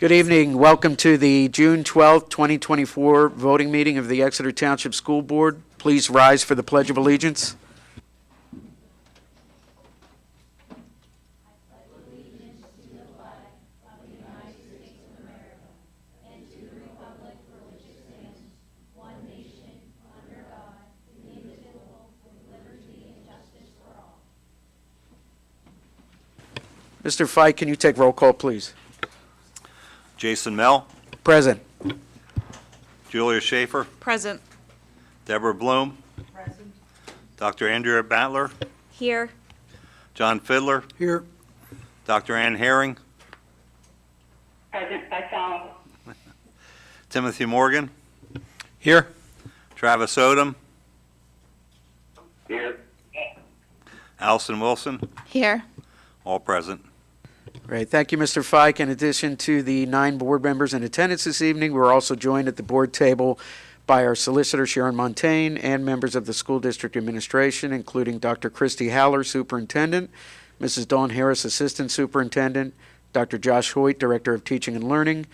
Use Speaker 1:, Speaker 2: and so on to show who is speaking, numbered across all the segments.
Speaker 1: Good evening. Welcome to the June 12th, 2024 voting meeting of the Exeter Township School Board. Please rise for the Pledge of Allegiance. Mr. Fike, can you take roll call, please?
Speaker 2: Jason Mell,
Speaker 1: Present.
Speaker 2: Julia Schaefer,
Speaker 3: Present.
Speaker 2: Deborah Bloom,
Speaker 3: Present.
Speaker 2: Dr. Andrea Battler,
Speaker 3: Here.
Speaker 2: John Fiddler,
Speaker 1: Here.
Speaker 2: Dr. Ann Herring,
Speaker 4: Present by phone.
Speaker 2: Timothy Morgan,
Speaker 1: Here.
Speaker 2: Travis Odom,
Speaker 4: Here.
Speaker 2: Allison Wilson,
Speaker 3: Here.
Speaker 2: all present.
Speaker 1: Great. Thank you, Mr. Fike. In addition to the 9 board members in attendance this evening, we're also joined at the board table by our solicitor, Sharon Montaigne, and members of the school district administration, including Dr. Christy Haller, superintendent, Mrs. Dawn Harris, assistant superintendent, Dr. Josh Hoyt, director of teaching and learning,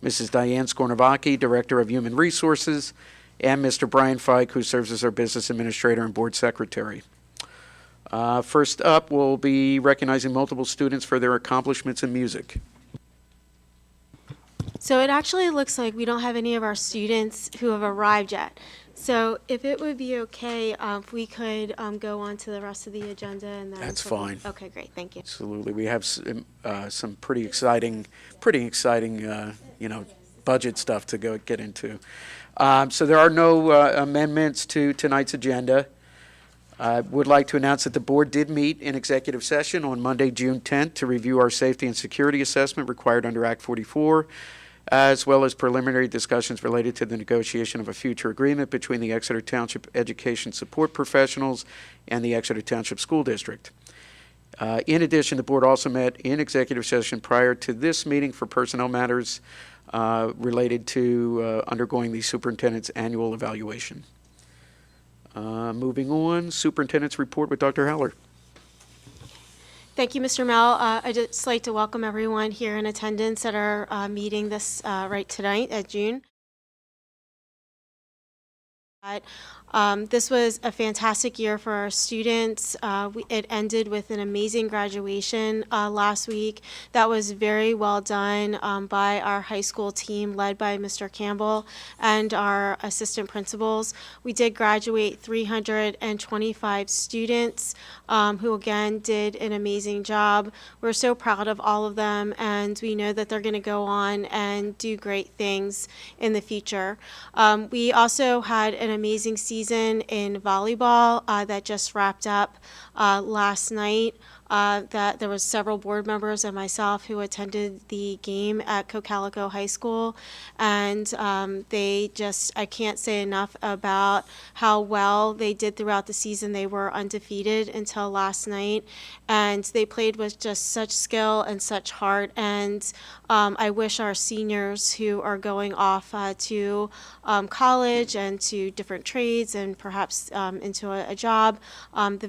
Speaker 1: Mrs. Diane Skornavaki, director of human resources, and Mr. Brian Fike, who serves as our business administrator and board secretary. First up, we'll be recognizing multiple students for their accomplishments in music.
Speaker 5: So it actually looks like we don't have any of our students who have arrived yet. So if it would be okay, if we could go on to the rest of the agenda and then.
Speaker 1: That's fine.
Speaker 5: Okay, great, thank you.
Speaker 1: Absolutely. We have some pretty exciting, budget stuff to get into. So there are no amendments to tonight's agenda. I would like to announce that the board did meet in executive session on Monday, June 10th, to review our safety and security assessment required under Act 44, as well as preliminary discussions related to the negotiation of a future agreement between the Exeter Township Education Support Professionals and the Exeter Township School District. In addition, the board also met in executive session prior to this meeting for personnel matters related to undergoing the superintendent's annual evaluation. Moving on, superintendent's report with Dr. Haller.
Speaker 5: Thank you, Mr. Mell. I'd just like to welcome everyone here in attendance at our meeting this right tonight at June. This was a fantastic year for our students. It ended with an amazing graduation last week. That was very well done by our high school team led by Mr. Campbell and our assistant principals. We did graduate 325 students who again did an amazing job. We're so proud of all of them, and we know that they're going to go on and do great things in the future. We also had an amazing season in volleyball that just wrapped up last night. That there was several board members and myself who attended the game at Cocalico High School, and I can't say enough about how well they did throughout the season. They were undefeated until last night, and they played with just such skill and such heart, and I wish our seniors who are going off to college and to different trades and perhaps into a job the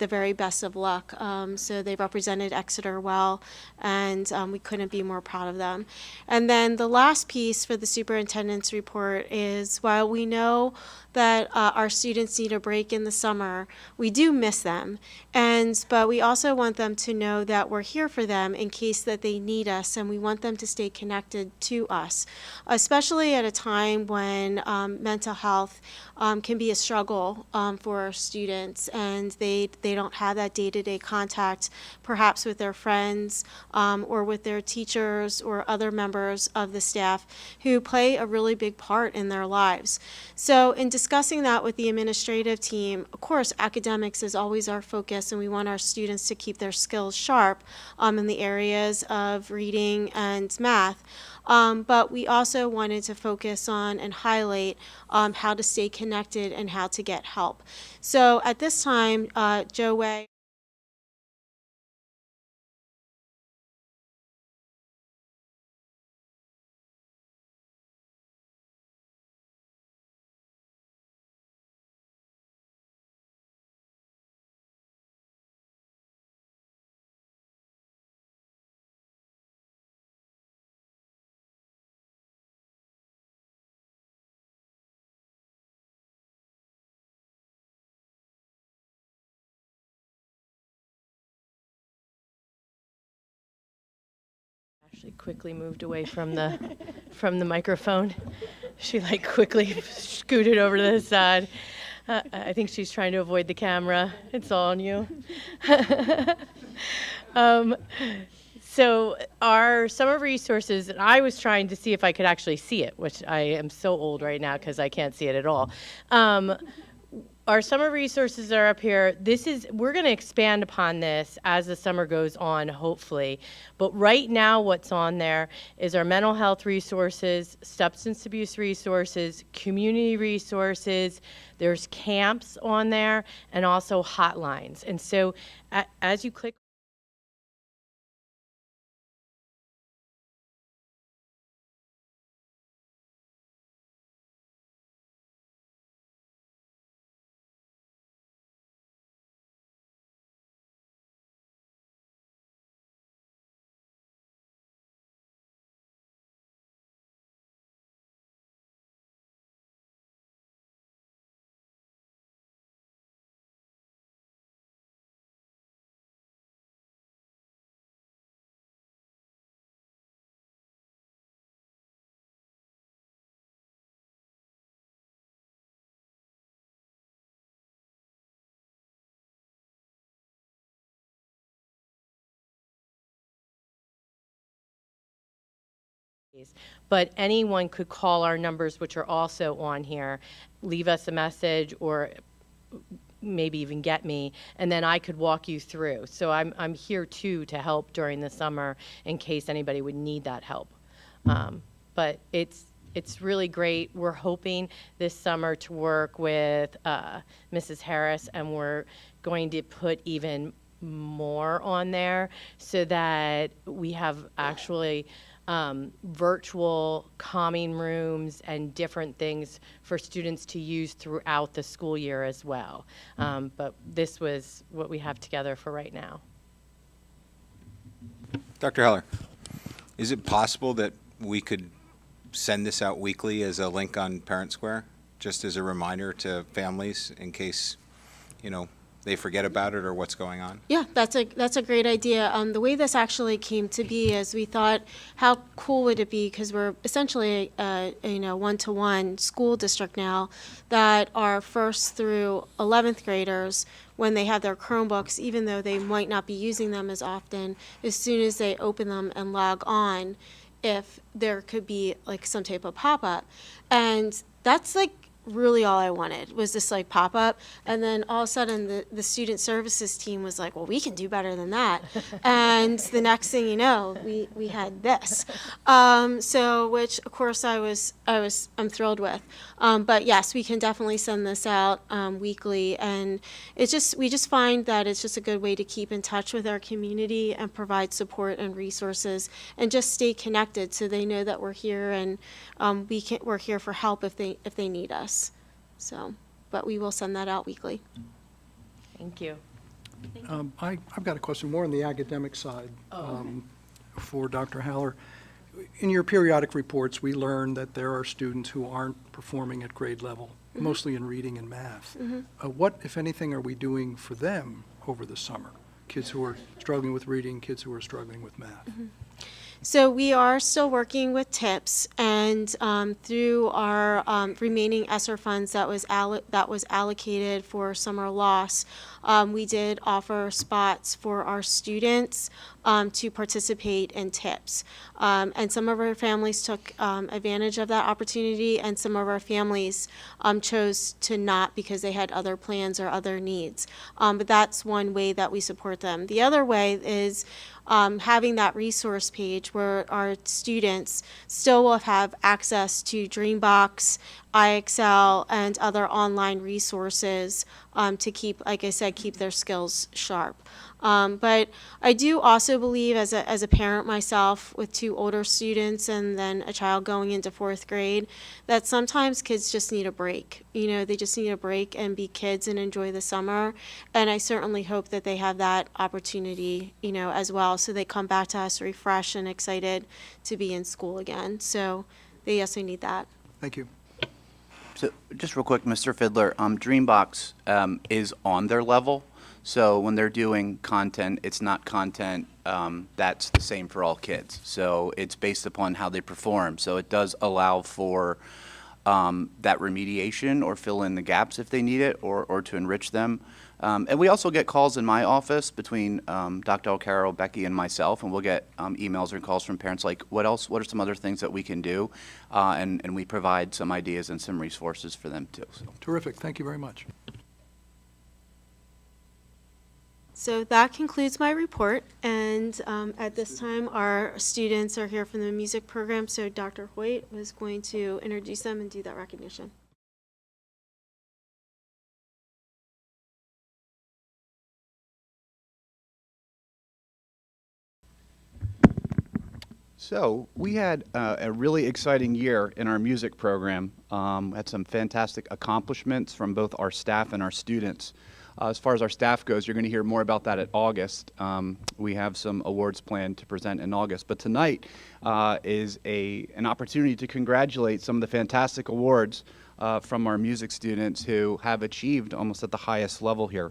Speaker 5: very best of luck. So they represented Exeter well, and we couldn't be more proud of them. And then the last piece for the superintendent's report is, while we know that our students need a break in the summer, we do miss them, but we also want them to know that we're here for them in case that they need us, and we want them to stay connected to us, especially at a time when mental health can be a struggle for our students, and they don't have that day-to-day contact perhaps with their friends or with their teachers or other members of the staff who play a really big part in their lives. So in discussing that with the administrative team, of course, academics is always our focus, and we want our students to keep their skills sharp in the areas of reading and math. But we also wanted to focus on and highlight how to stay connected and how to get help. So at this time, Joe Way.
Speaker 3: Actually quickly moved away from the microphone. She like quickly scooted over to the side. I think she's trying to avoid the camera. It's all on you. So our summer resources, and I was trying to see if I could actually see it, which I am so old right now because I can't see it at all. Our summer resources are up here. We're going to expand upon this as the summer goes on, hopefully. But right now what's on there is our mental health resources, substance abuse resources, community resources. There's camps on there and also hotlines. And so as you click but anyone could call our numbers, which are also on here, leave us a message or maybe even get me, and then I could walk you through. So I'm here too to help during the summer in case anybody would need that help. But it's really great. We're hoping this summer to work with Mrs. Harris, and we're going to put even more on there so that we have actually virtual calming rooms and different things for students to use throughout the school year as well. But this was what we have together for right now.
Speaker 4: Dr. Heller, is it possible that we could send this out weekly as a link on Parent Square, just as a reminder to families in case, they forget about it or what's going on?
Speaker 5: Yeah, that's a great idea. The way this actually came to be is we thought, how cool would it be, because we're essentially a one-to-one school district now, that our 1st through 11th graders, when they have their Chromebooks, even though they might not be using them as often, as soon as they open them and log on, if there could be like some type of pop-up. And that's like really all I wanted was this like pop-up, and then all of a sudden the student services team was like, well, we can do better than that. And the next thing you know, we had this, so which of course I'm thrilled with. But yes, we can definitely send this out weekly, and we just find that it's just a good way to keep in touch with our community and provide support and resources and just stay connected so they know that we're here, and we're here for help if they need us. So, but we will send that out weekly.
Speaker 3: Thank you.
Speaker 6: I've got a question more on the academic side for Dr. Haller. In your periodic reports, we learn that there are students who aren't performing at grade level, mostly in reading and math. What, if anything, are we doing for them over the summer? Kids who are struggling with reading, kids who are struggling with math.
Speaker 5: So we are still working with TIPS, and through our remaining ESSER funds that was allocated for summer loss, we did offer spots for our students to participate in TIPS. And some of our families took advantage of that opportunity, and some of our families chose to not because they had other plans or other needs. But that's one way that we support them. The other way is having that resource page where our students still will have access to Dreambox, iExcel, and other online resources to keep, like I said, keep their skills sharp. But I do also believe, as a parent myself with 2 older students and then a child going into 4th grade, that sometimes kids just need a break. They just need a break and be kids and enjoy the summer. And I certainly hope that they have that opportunity, as well, so they come back to us refreshed and excited to be in school again. So they also need that.
Speaker 6: Thank you.
Speaker 7: So just real quick, Mr. Fiddler, Dreambox is on their level. So when they're doing content, it's not content that's the same for all kids. So it's based upon how they perform. So it does allow for that remediation or fill in the gaps if they need it, or to enrich them. And we also get calls in my office between Dr. O'Carroll, Becky, and myself, and we'll get emails or calls from parents like, what else, what are some other things that we can do? And we provide some ideas and some resources for them too. So.
Speaker 6: Terrific. Thank you very much.
Speaker 5: So that concludes my report, and at this time, our students are here from the music program, so Dr. Hoyt was going to introduce them and do that recognition.
Speaker 7: So we had a really exciting year in our music program. Had some fantastic accomplishments from both our staff and our students. As far as our staff goes, you're going to hear more about that in August. We have some awards planned to present in August. But tonight is an opportunity to congratulate some of the fantastic awards from our music students who have achieved almost at the highest level here.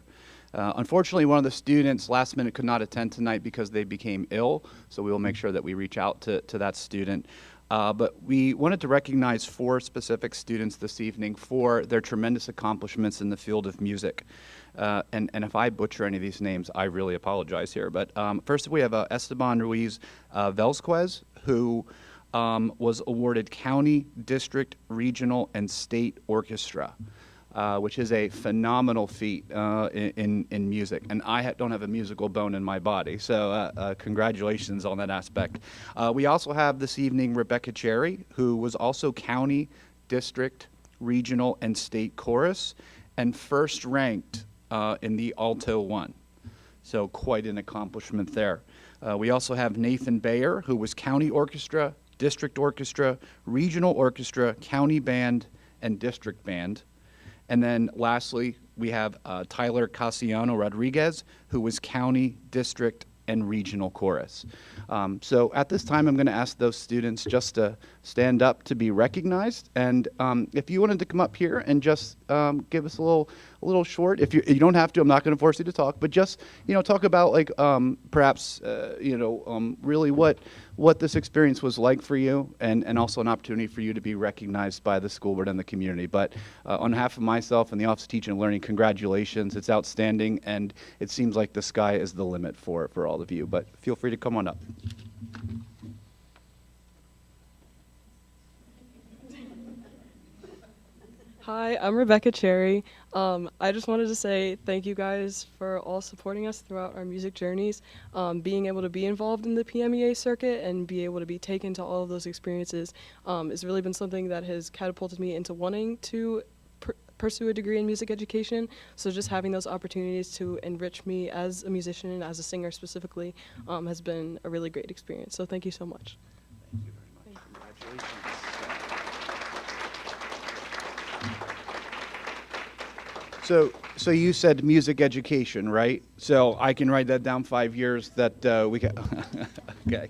Speaker 7: Unfortunately, one of the students last minute could not attend tonight because they became ill, so we will make sure that we reach out to that student. But we wanted to recognize 4 students this evening for their tremendous accomplishments in the field of music. And if I butcher any of these names, I really apologize here. But first we have Esteban Ruiz Velzquez, who was awarded County, District, Regional, and State Orchestra, which is a phenomenal feat in music. And I don't have a musical bone in my body, so congratulations on that aspect. We also have this evening Rebecca Cherry, who was also County, District, Regional, and State Chorus, and first ranked in the Alto 1. So quite an accomplishment there. We also have Nathan Bayer, who was County Orchestra, District Orchestra, Regional Orchestra, County Band, and District Band. And then lastly, we have Tyler Casiano Rodriguez, who was County, District, and Regional Chorus. So at this time, I'm going to ask those students just to stand up to be recognized. And if you wanted to come up here and just give us a little short, if you don't have to, I'm not going to force you to talk, but just, talk about like perhaps, really what this experience was like for you, and also an opportunity for you to be recognized by the school board and the community. But on behalf of myself and the Office of Teaching and Learning, congratulations. It's outstanding, and it seems like the sky is the limit for all of you. But feel free to come on up.
Speaker 8: Hi, I'm Rebecca Cherry. I just wanted to say thank you guys for all supporting us throughout our music journeys. Being able to be involved in the PMEA circuit and be able to be taken to all of those experiences has really been something that has catapulted me into wanting to pursue a degree in music education. So just having those opportunities to enrich me as a musician and as a singer specifically has been a really great experience. So thank you so much.
Speaker 7: Thank you very much. Congratulations. So you said music education, right? So I can write that down 5 years that we got. Okay.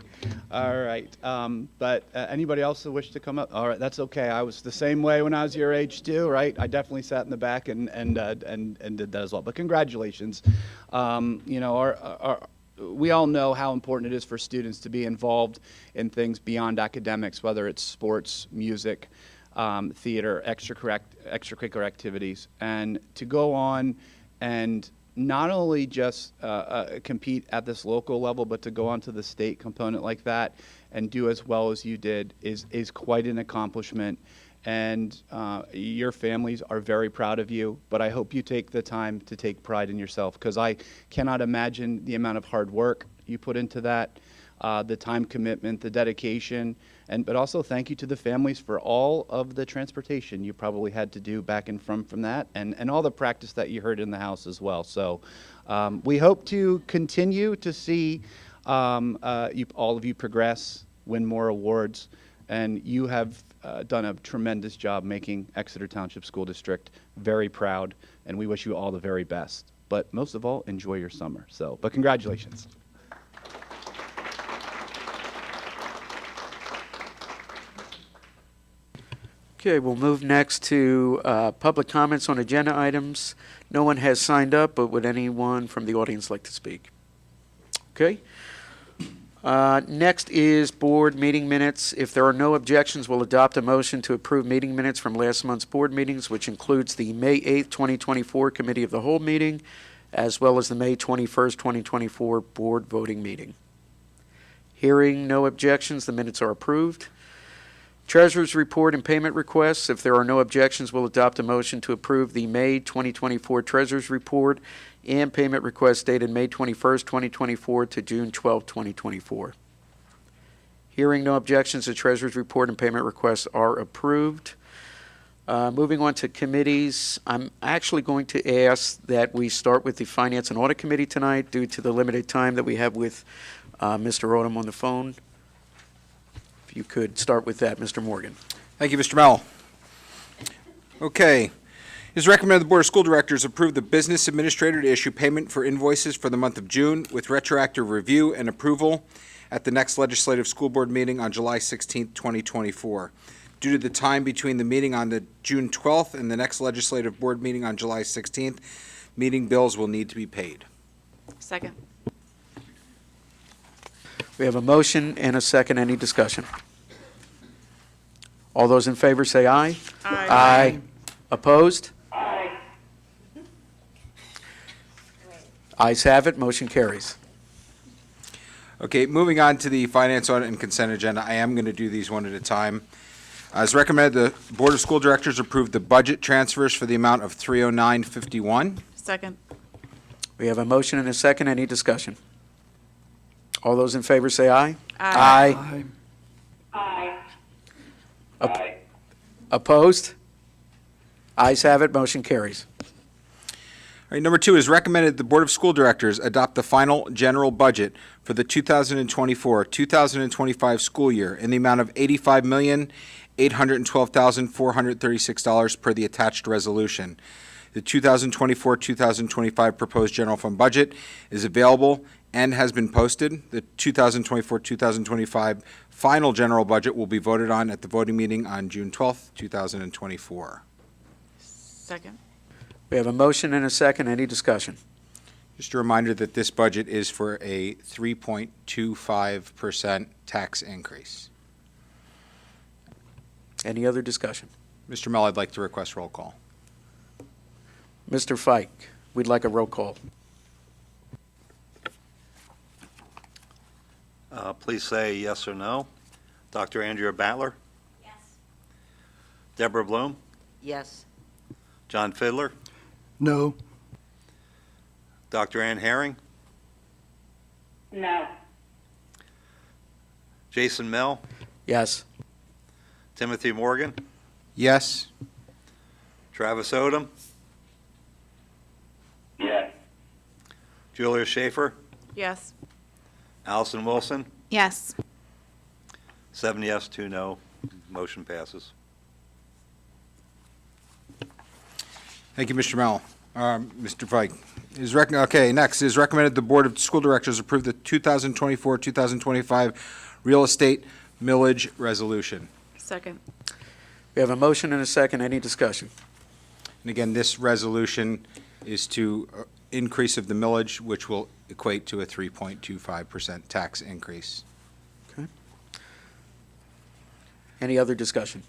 Speaker 7: All right. But anybody else that wish to come up? All right. That's okay. I was the same way when I was your age too, right? I definitely sat in the back and did that as well. But congratulations. We all know how important it is for students to be involved in things beyond academics, whether it's sports, music, theater, extracurricular activities, and to go on and not only just compete at this local level, but to go on to the state component like that and do as well as you did is quite an accomplishment. And your families are very proud of you, but I hope you take the time to take pride in yourself, because I cannot imagine the amount of hard work you put into that, the time commitment, the dedication, but also thank you to the families for all of the transportation you probably had to do back and from that, and all the practice that you heard in the house as well. So we hope to continue to see all of you progress, win more awards, and you have done a tremendous job making Exeter Township School District very proud, and we wish you all the very best. But most of all, enjoy your summer. But congratulations.
Speaker 1: Okay, we'll move next to public comments on agenda items. No one has signed up, but would anyone from the audience like to speak? Okay. Next is board meeting minutes. If there are no objections, we'll adopt a motion to approve meeting minutes from last month's board meetings, which includes the May 8th, 2024 Committee of the Whole meeting, as well as the May 21st, 2024 board voting meeting. Hearing no objections, the minutes are approved. Treasurer's report and payment requests. If there are no objections, we'll adopt a motion to approve the May 2024 Treasurer's report and payment requests dated May 21st, 2024 to June 12th, 2024. Hearing no objections, the Treasurer's report and payment requests are approved. Moving on to committees, I'm actually going to ask that we start with the Finance and Audit Committee tonight due to the limited time that we have with Mr. Odom on the phone. If you could start with that, Mr. Morgan.
Speaker 4: Thank you, Mr. Mell. Okay. It is recommended the Board of School Directors approve the business administrator to issue payment for invoices for the month of June with retroactive review and approval at the next legislative school board meeting on July 16th, 2024. Due to the time between the meeting on the June 12th and the next legislative board meeting on July 16th, meeting bills will need to be paid.
Speaker 9: Second.
Speaker 1: We have a motion and a second. Any discussion? All those in favor say aye. Aye. Opposed? Aye. Ayes have it. Motion carries.
Speaker 4: Okay, moving on to the Finance, Audit, and Consent Agenda. I am going to do these one at a time. As recommended, the Board of School Directors approved the budget transfers for the amount of $309.51.
Speaker 9: Second.
Speaker 1: We have a motion and a second. Any discussion? All those in favor say aye.
Speaker 6: Aye.
Speaker 1: Opposed? Ayes have it. Motion carries.
Speaker 4: All right, number 2 is recommended the Board of School Directors adopt the final general budget for the 2024-2025 school year in the amount of $85,812,436 per the attached resolution. The 2024-2025 proposed general fund budget is available and has been posted. The 2024-2025 final general budget will be voted on at the voting meeting on June 12th, 2024.
Speaker 9: Second.
Speaker 1: We have a motion and a second. Any discussion?
Speaker 4: Just a reminder that this budget is for a 3.25% tax increase.
Speaker 1: Any other discussion?
Speaker 4: Mr. Mell, I'd like to request roll call.
Speaker 1: Mr. Fike, we'd like a roll call.
Speaker 2: Please say yes or no. Dr. Andrea Battler?
Speaker 9: Yes.
Speaker 2: Deborah Bloom?
Speaker 9: Yes.
Speaker 2: John Fidler?
Speaker 6: No.
Speaker 2: Dr. Ann Herring?
Speaker 9: No.
Speaker 2: Jason Mill?
Speaker 1: Yes.
Speaker 2: Timothy Morgan?
Speaker 4: Yes.
Speaker 2: Travis Odom?
Speaker 9: Yes.
Speaker 2: Julia Schaefer?
Speaker 9: Yes.
Speaker 2: Allison Wilson?
Speaker 9: Yes.
Speaker 2: 7 yes, 2 no. Motion passes.
Speaker 4: Thank you, Mr. Mell. Mr. Fike. Okay, next is recommended the Board of School Directors approve the 2024-2025 real estate millage resolution.
Speaker 9: Second.
Speaker 1: We have a motion and a second. Any discussion?
Speaker 4: And again, this resolution is to increase of the millage, which will equate to a 3.25% tax increase.
Speaker 1: Any other discussion?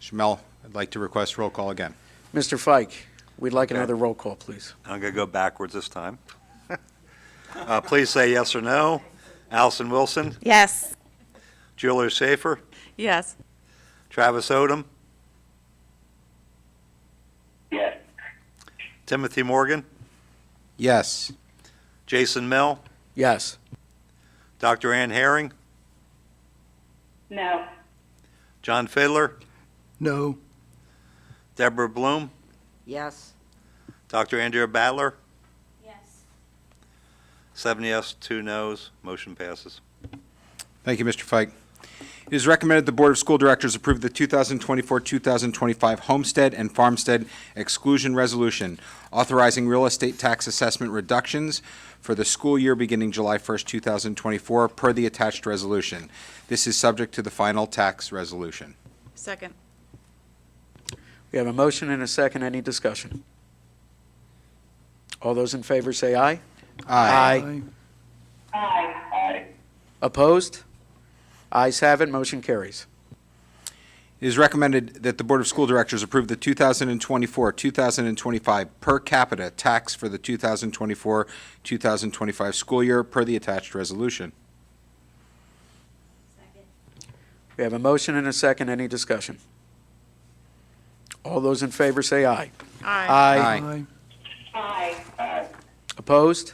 Speaker 4: Mr. Mell, I'd like to request roll call again.
Speaker 1: Mr. Fike, we'd like
Speaker 2: Okay.
Speaker 1: another roll call, please.
Speaker 2: I'm going to go backwards this time. Please say yes or no. Allison Wilson?
Speaker 9: Yes.
Speaker 2: Julia Schaefer?
Speaker 9: Yes.
Speaker 2: Travis Odom?
Speaker 9: Yes.
Speaker 2: Timothy Morgan?
Speaker 4: Yes.
Speaker 2: Jason Mill?
Speaker 1: Yes.
Speaker 2: Dr. Ann Herring?
Speaker 9: No.
Speaker 2: John Fidler?
Speaker 6: No.
Speaker 2: Deborah Bloom?
Speaker 9: Yes.
Speaker 2: Dr. Andrea Battler?
Speaker 9: Yes.
Speaker 2: 7 yes, 2 no's. Motion passes.
Speaker 4: Thank you, Mr. Fike. It is recommended the Board of School Directors approve the 2024-2025 homestead and farmstead exclusion resolution, authorizing real estate tax assessment reductions for the school year beginning July 1st, 2024, per the attached resolution. This is subject to the final tax resolution.
Speaker 9: Second.
Speaker 1: We have a motion and a second. Any discussion? All those in favor say aye. Aye. Opposed? Ayes have it, motion carries.
Speaker 4: It is recommended that the Board of School Directors approve the 2024-2025 per capita tax for the 2024-2025 school year per the attached resolution.
Speaker 1: We have a motion and a second. Any discussion? All those in favor say aye.
Speaker 4: Aye.
Speaker 1: Opposed?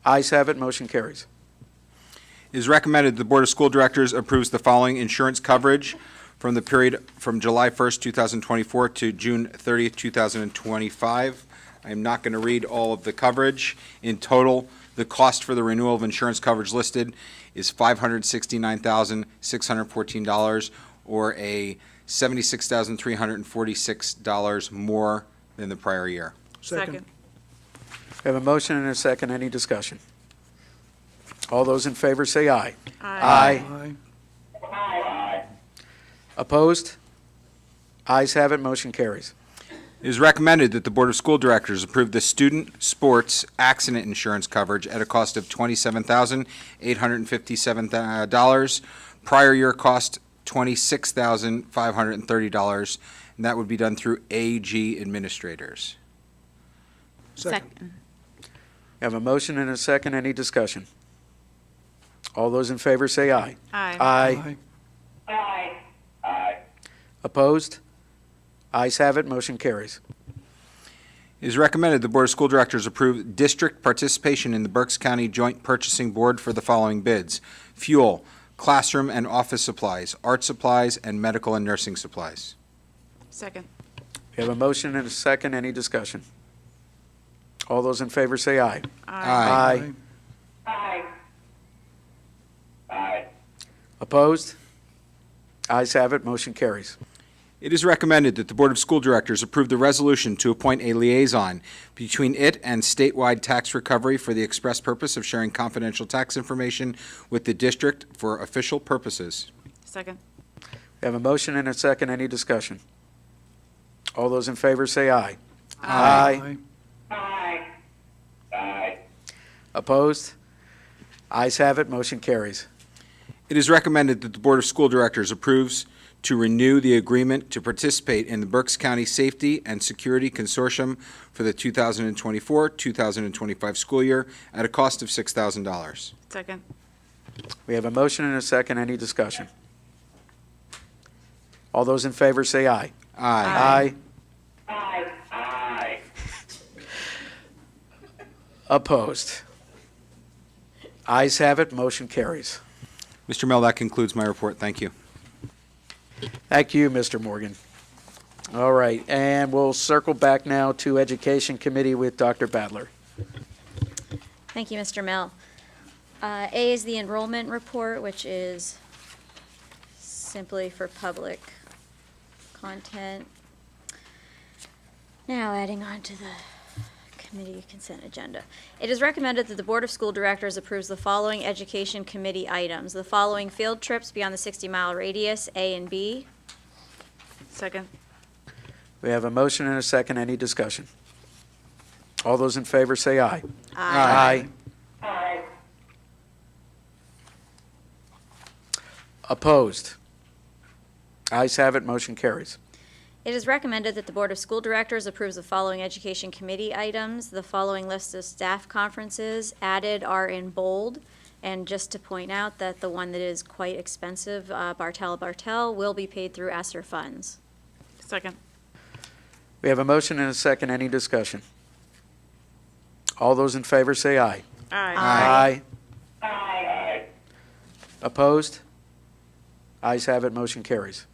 Speaker 1: Ayes have it, motion carries.
Speaker 4: It is recommended the Board of School Directors approves the following insurance coverage from the period from July 1st, 2024 to June 30th, 2025. I am not going to read all of the coverage. In total, the cost for the renewal of insurance coverage listed is $569,614, or a $76,346 more than the prior year.
Speaker 6: Second.
Speaker 1: We have a motion and a second. Any discussion? All those in favor say aye. Aye. Opposed? Ayes have it, motion carries.
Speaker 4: It is recommended that the Board of School Directors approve the student sports accident insurance coverage at a cost of $27,857. Prior year cost $26,530, and that would be done through AG administrators.
Speaker 6: Second.
Speaker 1: We have a motion and a second. Any discussion? All those in favor say aye. Aye. Opposed? Ayes have it, motion carries.
Speaker 4: It is recommended the Board of School Directors approve district participation in the Berks County Joint Purchasing Board for the following bids: fuel, classroom and office supplies, art supplies, and medical and nursing supplies.
Speaker 9: Second.
Speaker 1: We have a motion and a second. Any discussion? All those in favor say aye.
Speaker 4: Aye.
Speaker 1: Opposed? Ayes have it, motion carries.
Speaker 4: It is recommended that the Board of School Directors approve the resolution to appoint a liaison between it and statewide tax recovery for the express purpose of sharing confidential tax information with the district for official purposes.
Speaker 9: Second.
Speaker 1: We have a motion and a second. Any discussion? All those in favor say aye. Opposed? Ayes have it, motion carries.
Speaker 4: It is recommended that the Board of School Directors approves to renew the agreement to participate in the Berks County Safety and Security Consortium for the 2024-2025 school year at a cost of $6,000.
Speaker 9: Second.
Speaker 1: We have a motion and a second. Any discussion? All those in favor say aye.
Speaker 4: Aye.
Speaker 1: Opposed? Ayes have it, motion carries.
Speaker 4: Mr. Mel, that concludes my report. Thank you.
Speaker 1: Thank you, Mr. Morgan. All right, and we'll circle back now to Education Committee with Dr. Badler.
Speaker 10: Thank you, Mr. Mel. A is the enrollment report, which is simply for public content. Now adding on to the committee consent agenda. It is recommended that the Board of School Directors approves the following Education Committee items. The following field trips beyond the 60-mile radius, A and B.
Speaker 9: Second.
Speaker 1: We have a motion and a second. Any discussion? All those in favor say aye.
Speaker 4: Aye.
Speaker 1: Opposed? Ayes have it, motion carries.
Speaker 10: It is recommended that the Board of School Directors approves the following Education Committee items. The following list of staff conferences added are in bold. And just to point out that the one that is quite expensive, Bartel, will be paid through ESSER funds.
Speaker 9: Second.
Speaker 1: We have a motion and a second. Any discussion? All those in favor say aye.
Speaker 9: Aye.
Speaker 1: Opposed? Ayes have it, motion carries.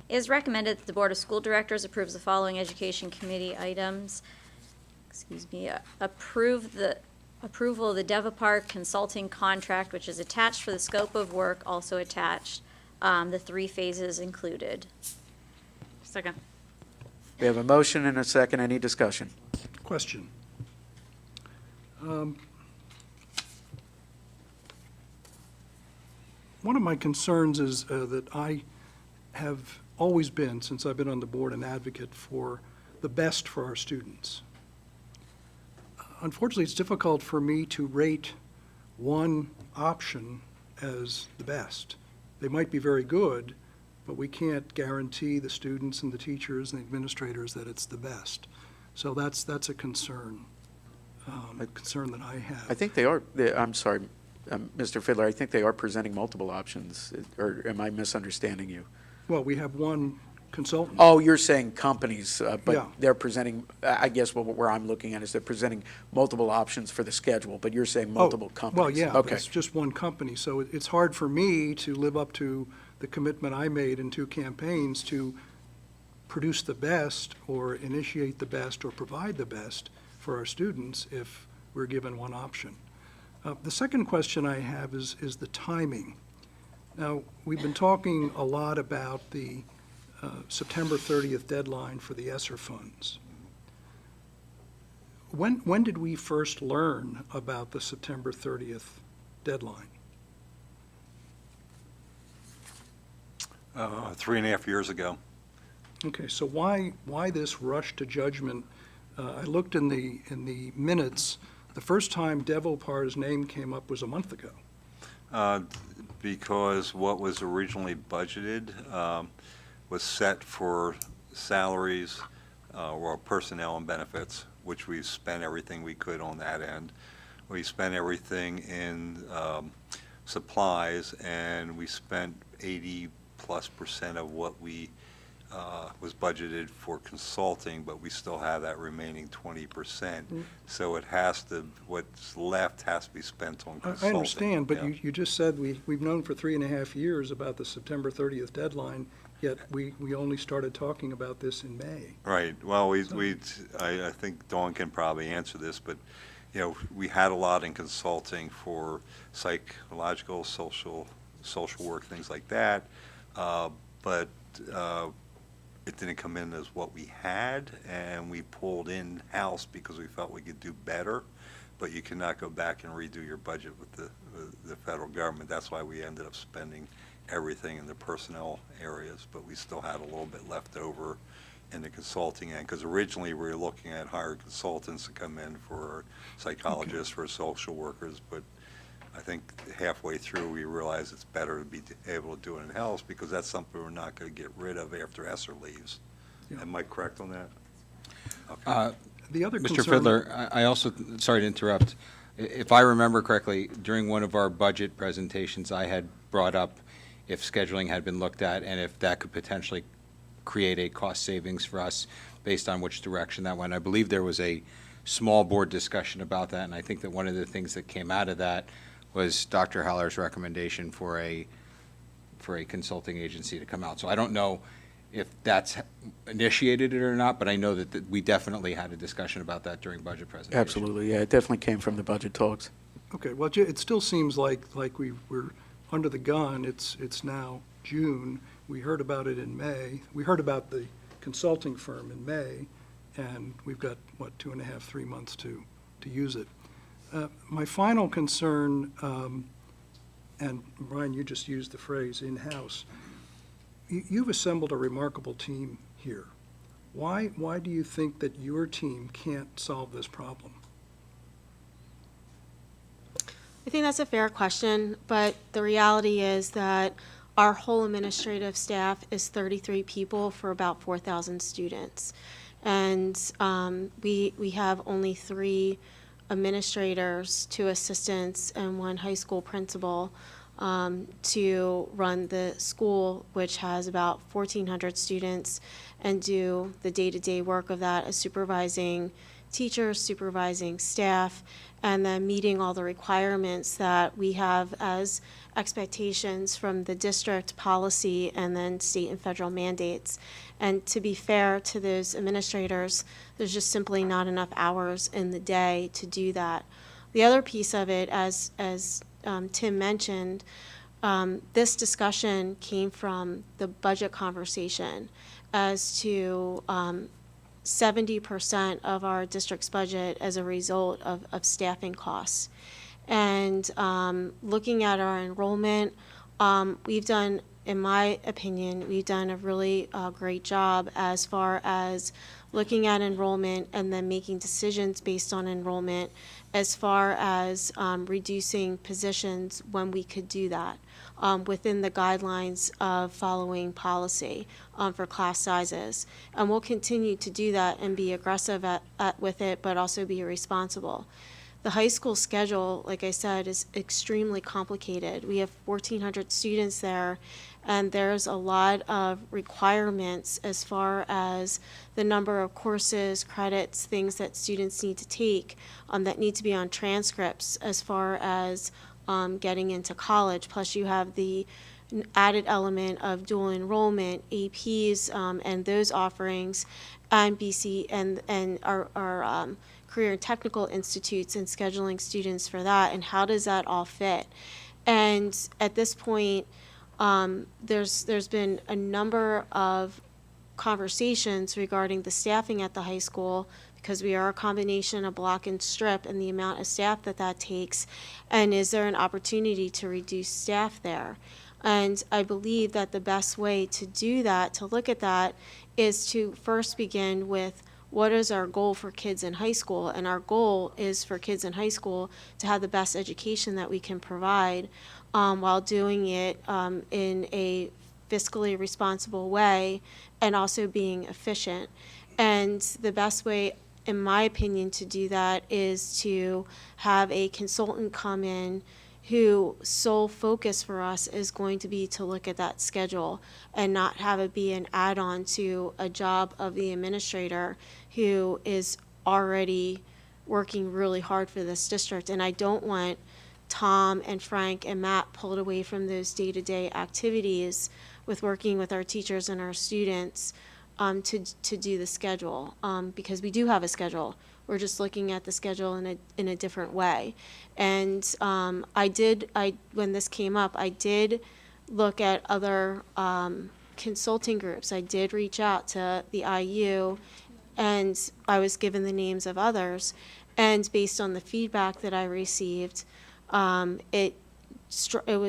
Speaker 10: It is recommended that the Board of School Directors approves the following Education Committee items. Approval of the Deva Park consulting contract, which is attached for the scope of work, also attached, the 3 phases included.
Speaker 9: Second.
Speaker 1: We have a motion and a second. Any discussion?
Speaker 6: Question. One of my concerns is that I have always been, since I've been on the board, an advocate for the best for our students. Unfortunately, it's difficult for me to rate one option as the best. They might be very good, but we can't guarantee the students and the teachers and the administrators that it's the best. So that's a concern that I have.
Speaker 1: I think they are, I'm sorry, Mr. Fiddler, I think they are presenting multiple options, or am I misunderstanding you?
Speaker 6: Well, we have one consultant.
Speaker 1: Oh, you're saying companies,
Speaker 6: Yeah.
Speaker 1: but they're presenting, I guess where I'm looking at is they're presenting multiple options for the schedule, but you're saying multiple companies.
Speaker 6: Well, yeah, but
Speaker 1: Okay.
Speaker 6: it's just one company, so it's hard for me to live up to the commitment I made in 2 campaigns to produce the best, or initiate the best, or provide the best for our students if we're given one option. The second question I have is the timing. Now, we've been talking a lot about the September 30th deadline for the ESSER funds. When did we first learn about the September 30th deadline?
Speaker 2: 3.5 years ago.
Speaker 6: Okay, so why this rush to judgment? I looked in the minutes. The first time Devopar's name came up was a month ago.
Speaker 2: Because what was originally budgeted was set for salaries or personnel and benefits, which we spent everything we could on that end. We spent everything in supplies, and we spent 80+% of what we was budgeted for consulting, but we still have that remaining 20%. So it has to, what's left has to be spent on consulting.
Speaker 6: I understand, but
Speaker 2: Yeah.
Speaker 6: you just said we've known for 3.5 years about the September 30th deadline, yet we only started talking about this in May.
Speaker 2: Right, well, I think Dawn can probably answer this, but, we had a lot in consulting for psychological, social work, things like that, but it didn't come in as what we had, and we pulled in-house because we felt we could do better, but you cannot go back and redo your budget with the federal government. That's why we ended up spending everything in the personnel areas, but we still had a little bit left over in the consulting end, because originally we were looking at hired consultants to come in for psychologists, for social workers, but I think halfway through we realized it's better to be able to do it in-house, because that's something we're not going to get rid of after ESSER leaves.
Speaker 6: Yeah.
Speaker 2: Am I correct on that? Okay.
Speaker 6: The other
Speaker 4: Mr.
Speaker 6: concern.
Speaker 4: Fiddler, I also, sorry to interrupt. If I remember correctly, during one of our budget presentations, I had brought up if scheduling had been looked at and if that could potentially create a cost savings for us based on which direction that went. I believe there was a small board discussion about that, and I think that one of the things that came out of that was Dr. Haller's recommendation for a consulting agency to come out. So I don't know if that's initiated it or not, but I know that we definitely had a discussion about that during budget presentation.
Speaker 1: Absolutely, yeah, it definitely came from the budget talks.
Speaker 6: Okay, well, it still seems like we're under the gun. It's now June. We heard about it in May. We heard about the consulting firm in May, and we've got, 2.5, 3 months to use it. My final concern, and Brian, you just used the phrase in-house. You've assembled a remarkable team here. Why do you think that your team can't solve this problem?
Speaker 5: I think that's a fair question, but the reality is that our whole administrative staff is 33 people for about 4,000 students. And we have only 3 administrators, 2 assistants, and 1 high school principal to run the school, which has about 1,400 students, and do the day-to-day work of that as supervising teachers, supervising staff, and then meeting all the requirements that we have as expectations from the district policy and then state and federal mandates. And to be fair to those administrators, there's just simply not enough hours in the day to do that. The other piece of it, as Tim mentioned, this discussion came from the budget conversation as to 70% of our district's budget as a result of staffing costs. And looking at our enrollment, we've done in my opinion, we've done a really great job as far as looking at enrollment and then making decisions based on enrollment, as far as reducing positions when we could do that within the guidelines of following policy for class sizes. And we'll continue to do that and be aggressive with it, but also be responsible. The high school schedule, like I said, is extremely complicated. We have 1,400 students there, and there's a lot of requirements as far as the number of courses, credits, things that students need to take that need to be on transcripts as far as getting into college. Plus, you have the added element of dual enrollment, APs, and those offerings, and BC and our career and technical institutes and scheduling students for that, and how does that all fit? And at this point, there's been a number of conversations regarding the staffing at the high school, because we are a combination of block and strip and the amount of staff that takes, and is there an opportunity to reduce staff there? And I believe that the best way to do that, to look at that, is to first begin with what is our goal for kids in high school? And our goal is for kids in high school to have the best education that we can provide while doing it in a fiscally responsible way and also being efficient. And the best way, in my opinion, to do that is to have a consultant come in whose sole focus for us is going to be to look at that schedule and not have it be an add-on to a job of the administrator who is already working really hard for this district. And I don't want Tom and Frank and Matt pulled away from those day-to-day activities with working with our teachers and our students to do the schedule, because we do have a schedule. We're just looking at the schedule in a different way. And when this came up, I did look at other consulting groups. I did reach out to the IU, and I was given the names of others. And based on the feedback that I received, it appeared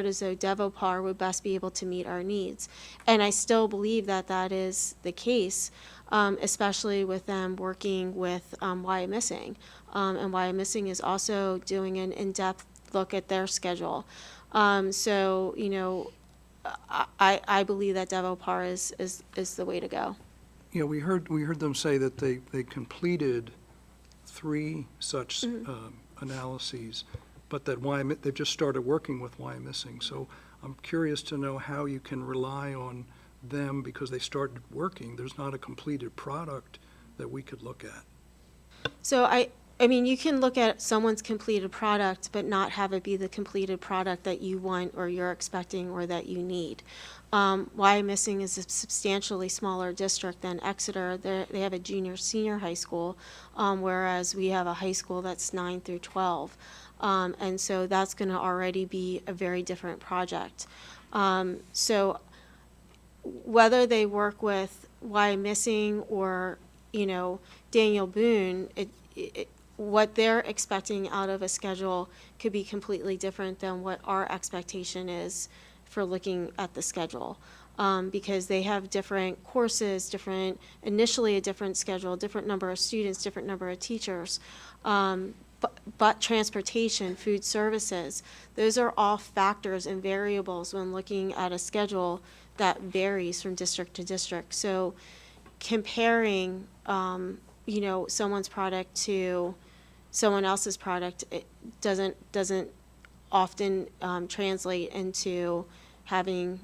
Speaker 5: as though Devopar would best be able to meet our needs. And I still believe that that is the case, especially with them working with Why Missing. And Why Missing is also doing an in-depth look at their schedule. So, you know, I believe that Devopar is the way to go.
Speaker 6: Yeah, we heard them say that they completed 3 such analyses, but that they've just started working with Why Missing. So I'm curious to know how you can rely on them because they started working. There's not a completed product that we could look at.
Speaker 5: So I mean, you can look at someone's completed product, but not have it be the completed product that you want or you're expecting or that you need. Why Missing is a substantially smaller district than Exeter. They have a junior-senior high school, whereas we have a high school that's 9 through 12. And so that's going to already be a very different project. So whether they work with Why Missing or, you know, Daniel Boone, what they're expecting out of a schedule could be completely different than what our expectation is for looking at the schedule. Because they have different courses, initially a different schedule, different number of students, different number of teachers. But transportation, food services, those are all factors and variables when looking at a schedule that varies from district to district. So comparing, you know, someone's product to someone else's product, it doesn't often translate into having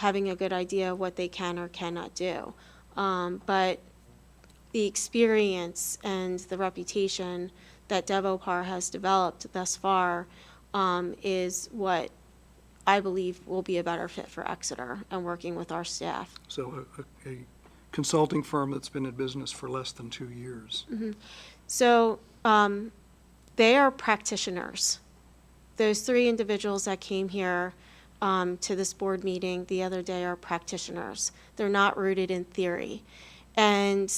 Speaker 5: a good idea of what they can or cannot do. But the experience and the reputation that Devopar has developed thus far is what I believe will be a better fit for Exeter and working with our staff.
Speaker 6: So a consulting firm that's been in business for less than 2 years.
Speaker 5: Mm-hmm. So they are practitioners. Those 3 individuals that came here to this board meeting the other day are practitioners. They're not rooted in theory. And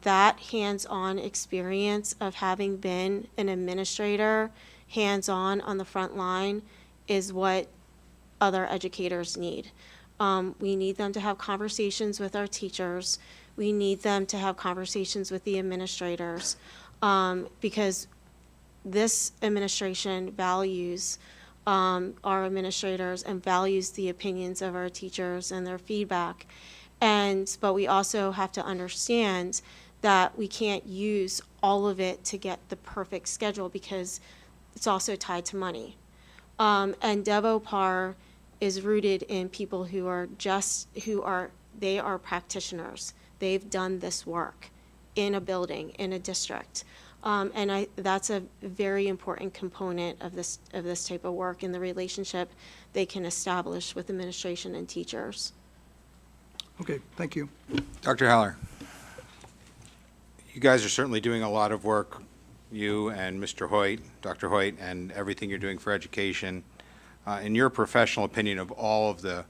Speaker 5: that hands-on experience of having been an administrator, hands-on the front line, is what other educators need. We need them to have conversations with our teachers. We need them to have conversations with the administrators, because this administration values our administrators and values the opinions of our teachers and their feedback. But we also have to understand that we can't use all of it to get the perfect schedule, because it's also tied to money. And DevOPAR is rooted in people who are practitioners. They've done this work in a building, in a district. That's a very important component of this type of work, and the relationship they can establish with administration and teachers.
Speaker 6: Okay, thank you.
Speaker 4: Dr. Haller, you guys are certainly doing a lot of work, you and Mr. Hoyt, Dr. Hoyt, and everything you're doing for education. In your professional opinion, of all of the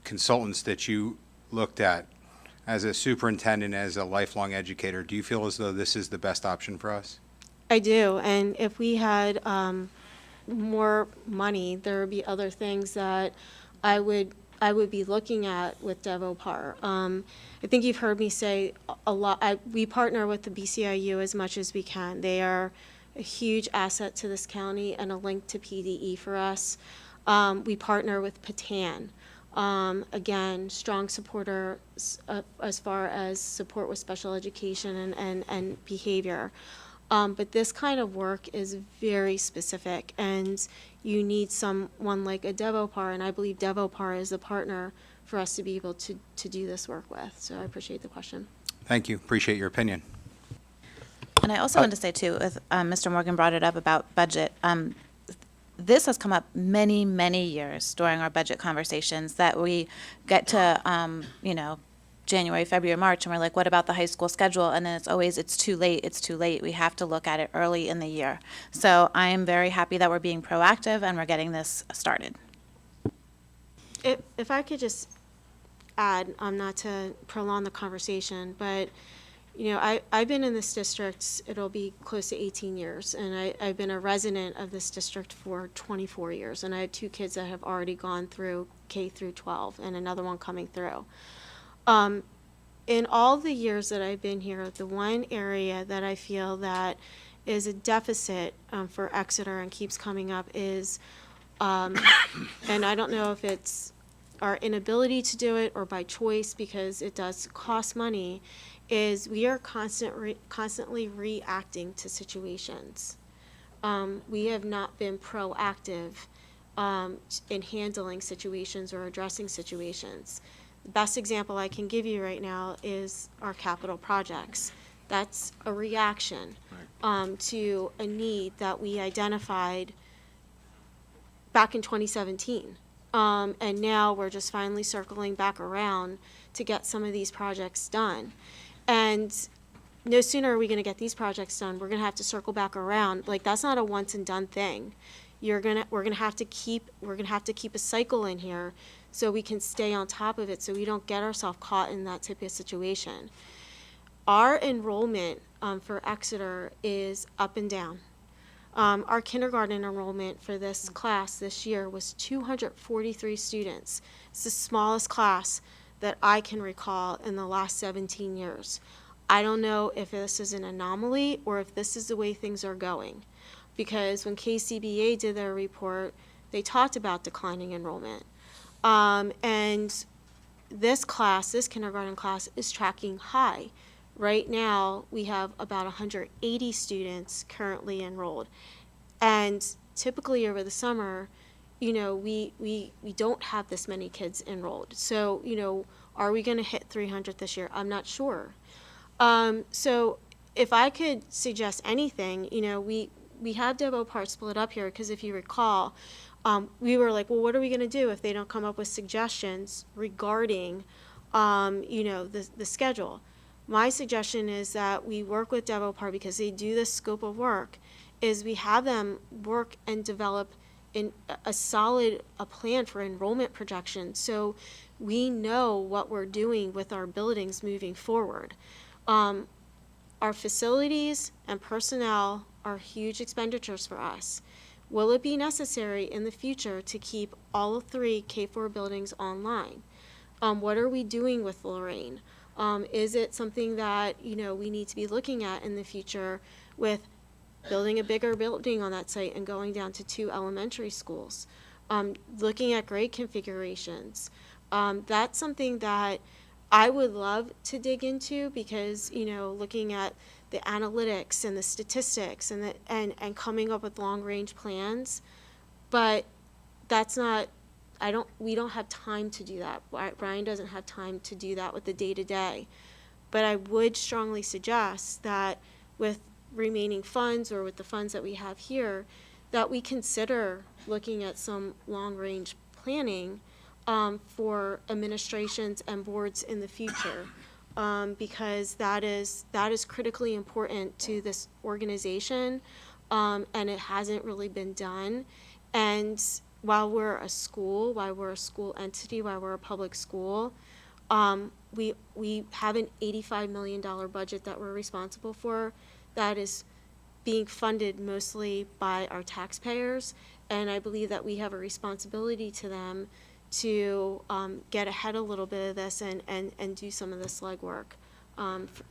Speaker 4: consultants that you looked at, as a superintendent, as a lifelong educator, do you feel as though this is the best option for us?
Speaker 5: I do, and if we had more money, there would be other things that I would be looking at with DevOPAR. I think you've heard me say a lot. We partner with the BCIU as much as we can. They are a huge asset to this county and a link to PDE for us. We partner with Patan. Again, strong supporter as far as support with special education and behavior. But this kind of work is very specific, and you need someone like a DevOPAR, and I believe DevOPAR is a partner for us to be able to do this work with. So I appreciate the question.
Speaker 4: Thank you. Appreciate your opinion.
Speaker 11: And I also wanted to say, too, with Mr. Morgan brought it up about budget. This has come up many, many years during our budget conversations, that we get to, January, February, March, and we're like, what about the high school schedule? And then it's always, it's too late. We have to look at it early in the year. So I am very happy that we're being proactive and we're getting this started.
Speaker 5: If I could just add, not to prolong the conversation, but I've been in this district, it'll be close to 18 years, and I've been a resident of this district for 24 years, and I have 2 kids that have already gone through K through 12, and another one coming through. In all the years that I've been here, the one area that I feel that is a deficit for Exeter and keeps coming up is, and I don't know if it's our inability to do it or by choice, because it does cost money, is we are constantly reacting to situations. We have not been proactive in handling situations or addressing situations. The best example I can give you right now is our capital projects. That's a reaction to a need that we identified back in 2017. And now we're just finally circling back around to get some of these projects done. And no sooner are we going to get these projects done, we're going to have to circle back around. Like, that's not a once and done thing. We're going to have to keep a cycle in here so we can stay on top of it, so we don't get ourselves caught in that type of situation. Our enrollment for Exeter is up and down. Our kindergarten enrollment for this class this year was 243 students. It's the smallest class that I can recall in the last 17 years. I don't know if this is an anomaly or if this is the way things are going, because when KCBA did their report, they talked about declining enrollment. And this kindergarten class, is tracking high. Right now, we have about 180 students currently enrolled. And typically over the summer, we don't have this many kids enrolled. So, are we going to hit 300 this year? I'm not sure. So if I could suggest anything, we have DevOPAR split up here, because if you recall, we were like, well, what are we going to do if they don't come up with suggestions regarding, the schedule? My suggestion is that we work with DevOPAR, because they do this scope of work, is we have them work and develop a solid plan for enrollment projection, so we know what we're doing with our buildings moving forward. Our facilities and personnel are huge expenditures for us. Will it be necessary in the future to keep all 3 K-4 buildings online? What are we doing with Lorraine? Is it something that, we need to be looking at in the future with building a bigger building on that site and going down to 2 elementary schools? Looking at grade configurations. That's something that I would love to dig into because, looking at the analytics and the statistics and coming up with long-range plans, but that's not, we don't have time to do that. Brian doesn't have time to do that with the day-to-day. But I would strongly suggest that with remaining funds or with the funds that we have here, that we consider looking at some long-range planning for administrations and boards in the future, because that is critically important to this organization, and it hasn't really been done. And while we're a school entity, while we're a public school, we have an $85 million budget that we're responsible for that is being funded mostly by our taxpayers, and I believe that we have a responsibility to them to get ahead a little bit of this and do some of this legwork.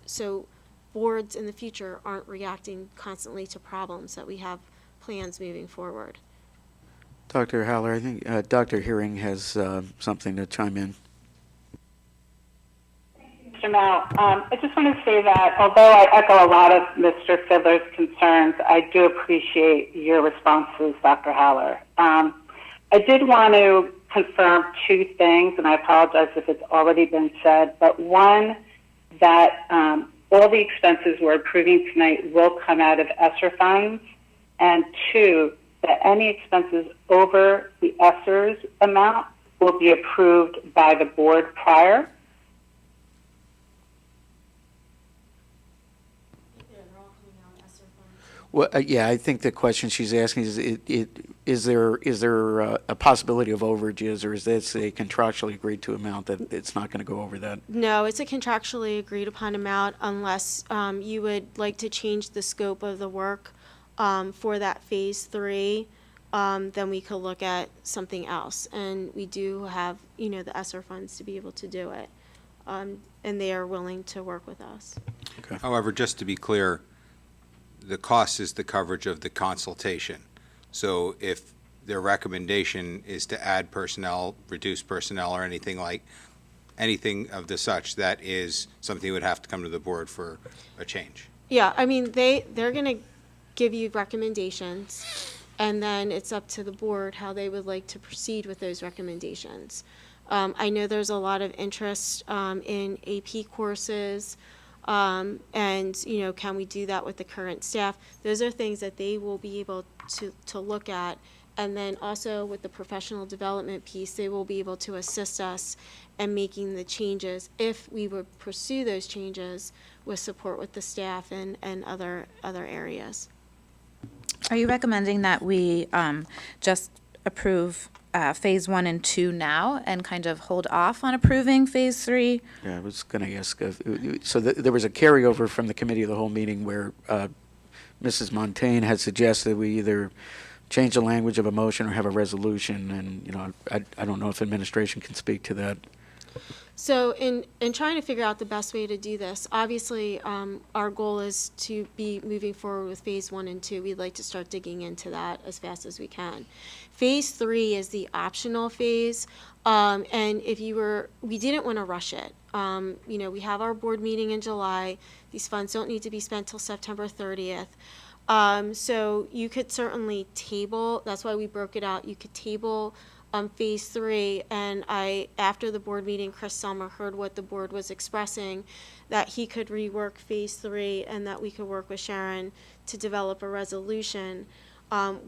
Speaker 5: So boards in the future aren't reacting constantly to problems, that we have plans moving forward.
Speaker 1: Dr. Haller, I think Dr. Hearing has something to chime in.
Speaker 12: Mr. Mao, I just want to say that although I echo a lot of Mr. Fiddler's concerns, I do appreciate your responses, Dr. Haller. I did want to confirm 2 things, and I apologize if it's already been said, but one, that all the expenses we're approving tonight will come out of ESSER funds, and 2, that any expenses over the ESSER's amount will be approved by the board prior.
Speaker 1: Well, yeah, I think the question she's asking is there a possibility of overages, or is this a contractually agreed to amount that it's not going to go over that?
Speaker 5: No, it's a contractually agreed upon amount unless you would like to change the scope of the work for that phase 3. Then we could look at something else, and we do have the ESSER funds to be able to do it, and they are willing to work with us.
Speaker 1: Okay.
Speaker 4: However, just to be clear, the cost is the coverage of the consultation. So if their recommendation is to add personnel, reduce personnel, or anything of the such, that is something that would have to come to the board for a change.
Speaker 5: Yeah, I mean, they're going to give you recommendations, and then it's up to the board how they would like to proceed with those recommendations. I know there's a lot of interest in AP courses, and can we do that with the current staff? Those are things that they will be able to look at, and then also with the professional development piece, they will be able to assist us in making the changes if we would pursue those changes with support with the staff and other areas.
Speaker 11: Are you recommending that we just approve phase 1 and 2 now and kind of hold off on approving phase 3?
Speaker 1: Yeah, I was going to ask. So there was a carryover from the committee of the whole meeting where Mrs. Montaigne had suggested we either change the language of a motion or have a resolution, and I don't know if administration can speak to that.
Speaker 5: So in trying to figure out the best way to do this, obviously our goal is to be moving forward with phase 1 and 2. We'd like to start digging into that as fast as we can. Phase 3 is the optional phase, and we didn't want to rush it. We have our board meeting in July. These funds don't need to be spent till September 30th. So you could certainly table, that's why we broke it out, you could table phase 3, and after the board meeting, Chris Selmer heard what the board was expressing, that he could rework phase 3 and that we could work with Sharon to develop a resolution.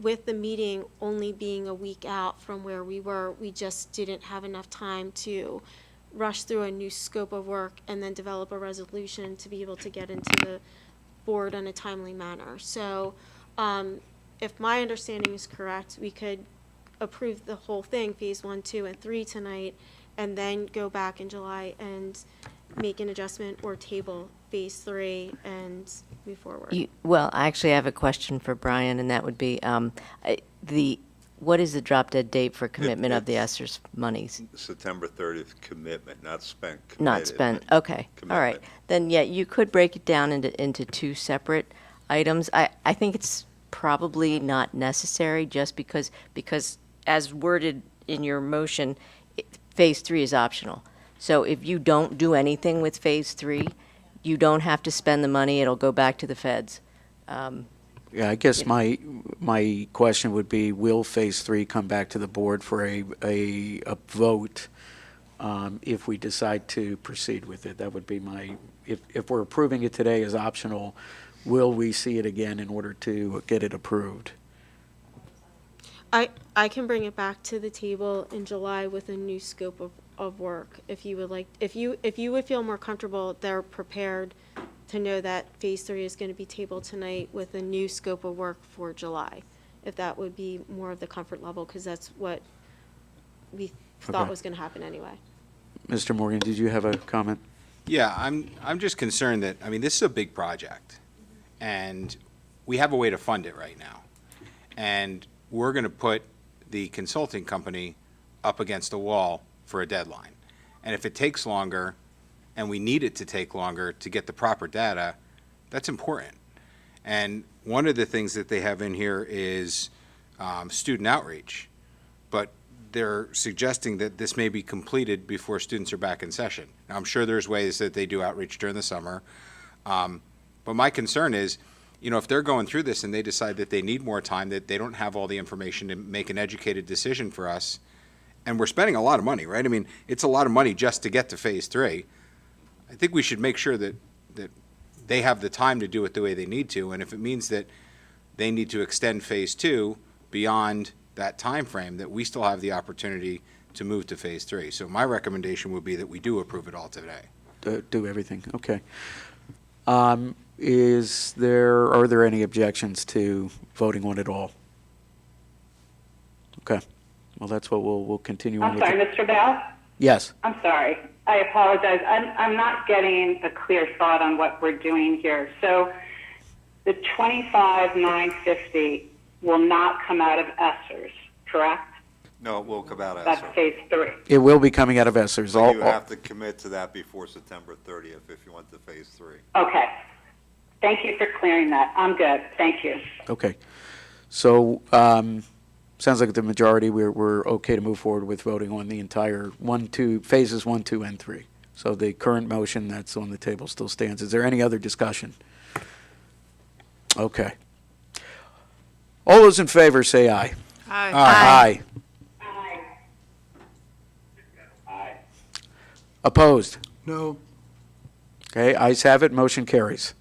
Speaker 5: With the meeting only being a week out from where we were, we just didn't have enough time to rush through a new scope of work and then develop a resolution to be able to get into the board in a timely manner. So if my understanding is correct, we could approve the whole thing, phase 1, 2, and 3 tonight, and then go back in July and make an adjustment or table phase 3 and move forward.
Speaker 13: Well, I actually have a question for Brian, and that would be,
Speaker 3: what is the drop dead date for commitment of the ESSER's monies?
Speaker 2: September 30th commitment, not spent.
Speaker 3: Not
Speaker 2: committed,
Speaker 3: spent,
Speaker 2: but
Speaker 3: okay, all right.
Speaker 2: commitment.
Speaker 3: Then, yeah, you could break it down into two separate items. I think it's probably not necessary, just because as worded in your motion, Phase 3 is optional. So if you don't do anything with Phase 3, you don't have to spend the money, it'll go back to the feds.
Speaker 1: Yeah, I guess my question would be, will Phase 3 come back to the board for a vote if we decide to proceed with it? That would be if we're approving it today as optional, will we see it again in order to get it approved?
Speaker 5: I can bring it back to the table in July with a new scope of work, if you would like, if you would feel more comfortable, they're prepared to know that Phase 3 is going to be tabled tonight with a new scope of work for July, if that would be more of the comfort level, because that's what we thought
Speaker 1: Okay.
Speaker 5: was going to happen anyway.
Speaker 1: Mr. Morgan, did you have a comment?
Speaker 4: Yeah, I'm just concerned that, I mean, this is a big project, and we have a way to fund it right now. And we're going to put the consulting company up against a wall for a deadline. And if it takes longer, and we need it to take longer to get the proper data, that's important. And one of the things that they have in here is student outreach. But they're suggesting that this may be completed before students are back in session. Now, I'm sure there's ways that they do outreach during the summer. But my concern is, you know, if they're going through this and they decide that they need more time, that they don't have all the information to make an educated decision for us, and we're spending a lot of money, right? I mean, it's a lot of money just to get to Phase 3. I think we should make sure that they have the time to do it the way they need to, and if it means that they need to extend Phase 2 beyond that time frame, that we still have the opportunity to move to Phase 3. So my recommendation would be that we do approve it all today.
Speaker 1: Do everything, okay. Are there any objections to voting on it all? Okay, well, that's what we'll continue on
Speaker 12: I'm
Speaker 1: with.
Speaker 12: sorry, Mr. Bell?
Speaker 1: Yes,
Speaker 12: I'm sorry. I apologize. I'm not getting a clear thought on what we're doing here. So the 25,950 will not come out of ESSERS, correct?
Speaker 2: No, it will come out of
Speaker 12: That's
Speaker 2: ESSER.
Speaker 12: Phase 3.
Speaker 1: it will be coming out of ESSER's.
Speaker 2: So you have to commit to that before September 30th if you want the Phase 3.
Speaker 12: Okay. Thank you for clearing that. I'm good. Thank you.
Speaker 1: Okay, so, sounds like the majority, we're okay to move forward with voting on the entire phases 1, 2, and 3. So the current motion that's on the table still stands. Is there any other discussion? Okay. All those in favor say aye.
Speaker 9: Aye.
Speaker 1: Aye. Opposed?
Speaker 6: No.
Speaker 1: Okay, ayes have it, motion carries.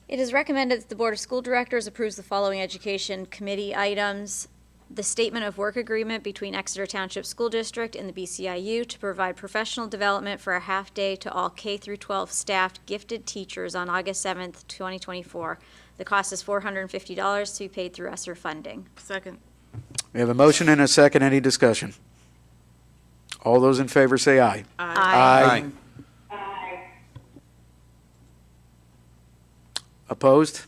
Speaker 10: It is recommended that the Board of School Directors approves the following education committee items. The statement of work agreement between Exeter Township School District and the BCIU to provide professional development for a half-day to all K-12 staffed gifted teachers on August 7th, 2024. The cost is $450 to be paid through ESSER funding.
Speaker 9: Second.
Speaker 1: We have a motion and a second, any discussion? All those in favor say aye.
Speaker 10: Aye.
Speaker 1: Opposed?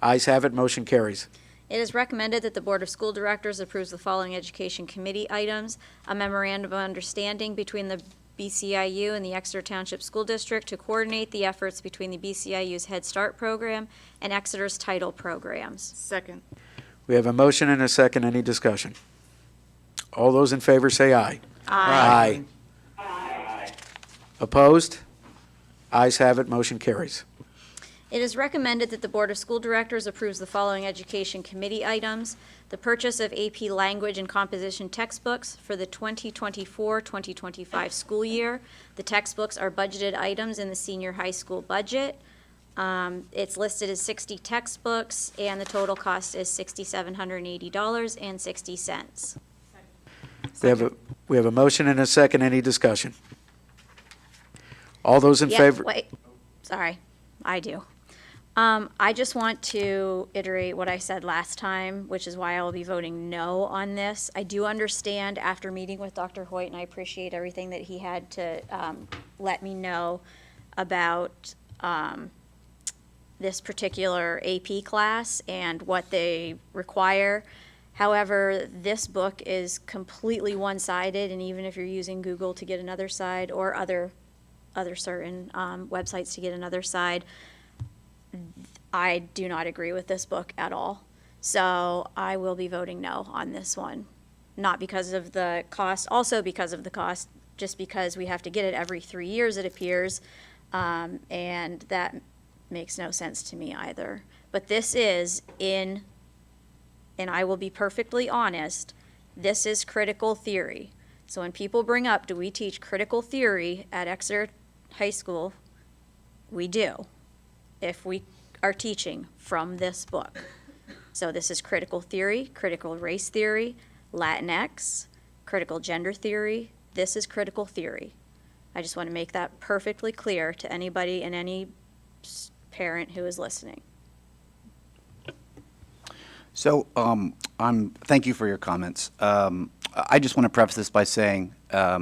Speaker 1: Ayes have it, motion carries.
Speaker 10: It is recommended that the Board of School Directors approves the following education committee items. A memorandum of understanding between the BCIU and the Exeter Township School District to coordinate the efforts between the BCIU's Head Start program and Exeter's Title programs.
Speaker 9: Second.
Speaker 1: We have a motion and a second, any discussion? All those in favor say aye. Aye. Opposed? Ayes have it, motion carries.
Speaker 10: It is recommended that the Board of School Directors approves the following education committee items. The purchase of AP Language and Composition textbooks for the 2024-2025 school year. The textbooks are budgeted items in the senior high school budget. It's listed as 60 textbooks, and the total cost is $6,780.60.
Speaker 1: We have a motion and a second, any discussion? All those in favor?
Speaker 10: Wait, sorry, I do. I just want to iterate what I said last time, which is why I will be voting no on this. I do understand after meeting with Dr. Hoyt, and I appreciate everything that he had to let me know about this particular AP class and what they require. However, this book is completely one-sided, and even if you're using Google to get another side or other certain websites to get another side, I do not agree with this book at all. So I will be voting no on this one. Not because of the cost, also because of the cost, just because we have to get it every 3 years, it appears, and that makes no sense to me either. But this is and I will be perfectly honest, this is critical theory. So when people bring up, do we teach critical theory at Exeter High School? We do, if we are teaching from this book. So this is critical theory, critical race theory, Latinx, critical gender theory. This is critical theory. I just want to make that perfectly clear to anybody and any parent who is listening.
Speaker 7: So, thank you for your comments. I just want to preface this by saying, at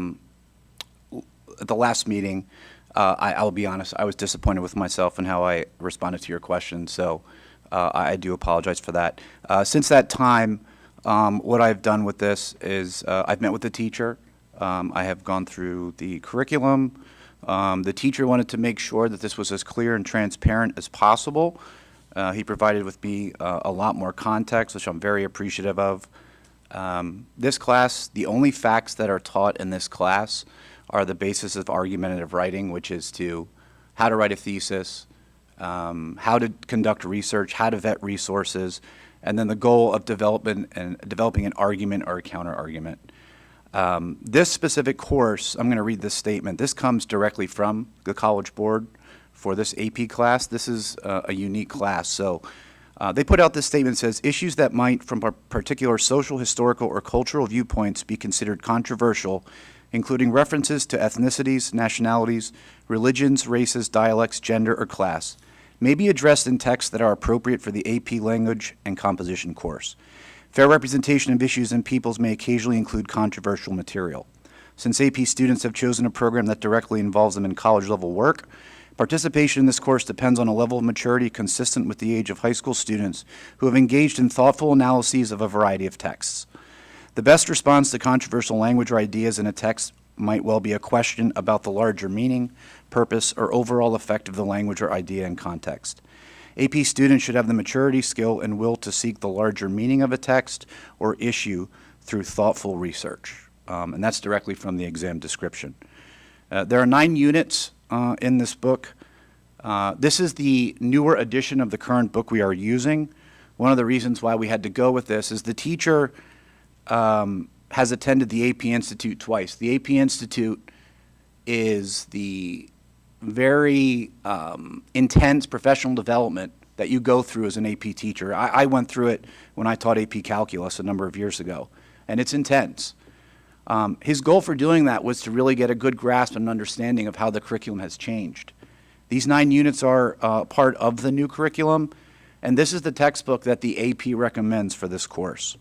Speaker 7: the last meeting, I'll be honest, I was disappointed with myself and how I responded to your question, so I do apologize for that. Since that time, what I've done with this is I've met with the teacher. I have gone through the curriculum. The teacher wanted to make sure that this was as clear and transparent as possible. He provided with me a lot more context, which I'm very appreciative of. This class, the only facts that are taught in this class are the basis of argumentative writing, which is how to write a thesis, how to conduct research, how to vet resources, and then the goal of developing an argument or a counter-argument. This specific course, I'm going to read this statement. This comes directly from the College Board for this AP class. This is a unique class. So they put out this statement that says, issues that might, from particular social, historical, or cultural viewpoints, be considered controversial, including references to ethnicities, nationalities, religions, races, dialects, gender, or class, may be addressed in texts that are appropriate for the AP Language and Composition course. Fair representation of issues and peoples may occasionally include controversial material. Since AP students have chosen a program that directly involves them in college-level work, participation in this course depends on a level of maturity consistent with the age of high school students who have engaged in thoughtful analyses of a variety of texts. The best response to controversial language or ideas in a text might well be a question about the larger meaning, purpose, or overall effect of the language or idea in context. AP students should have the maturity, skill, and will to seek the larger meaning of a text or issue through thoughtful research. And that's directly from the exam description. There are 9 units in this book. This is the newer edition of the current book we are using. One of the reasons why we had to go with this is the teacher has attended the AP Institute twice. The AP Institute is the very intense professional development that you go through as an AP teacher. I went through it when I taught AP Calculus a number of years ago, and it's intense. His goal for doing that was to really get a good grasp and understanding of how the curriculum has changed. These 9 units are part of the new curriculum, and this is the textbook that the AP recommends for this course.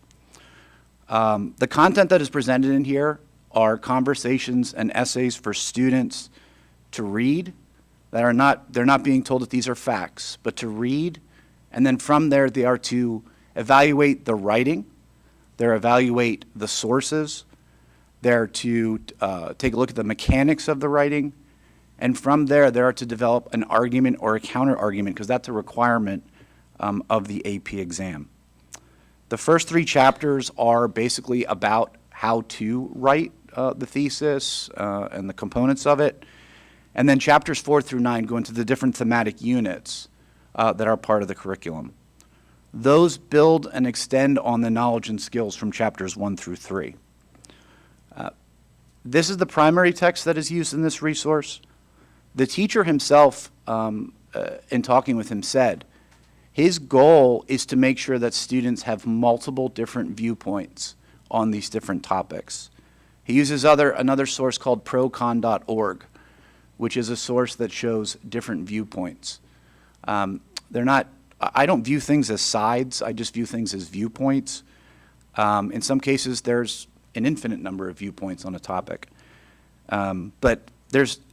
Speaker 7: The content that is presented in here are conversations and essays for students to read that are they're not being told that these are facts, but to read, and then from there they are to evaluate the writing, they're evaluate the sources, they're to take a look at the mechanics of the writing, and from there they are to develop an argument or a counter-argument, because that's a requirement of the AP exam. The first 3 chapters are basically about how to write the thesis and the components of it. And then chapters 4 through 9 go into the different thematic units that are part of the curriculum. Those build and extend on the knowledge and skills from chapters 1 through 3. This is the primary text that is used in this resource. The teacher himself, in talking with him, said his goal is to make sure that students have multiple different viewpoints on these different topics. He uses another source called procon.org, which is a source that shows different viewpoints. I don't view things as sides, I just view things as viewpoints. In some cases, there's an infinite number of viewpoints on a topic. But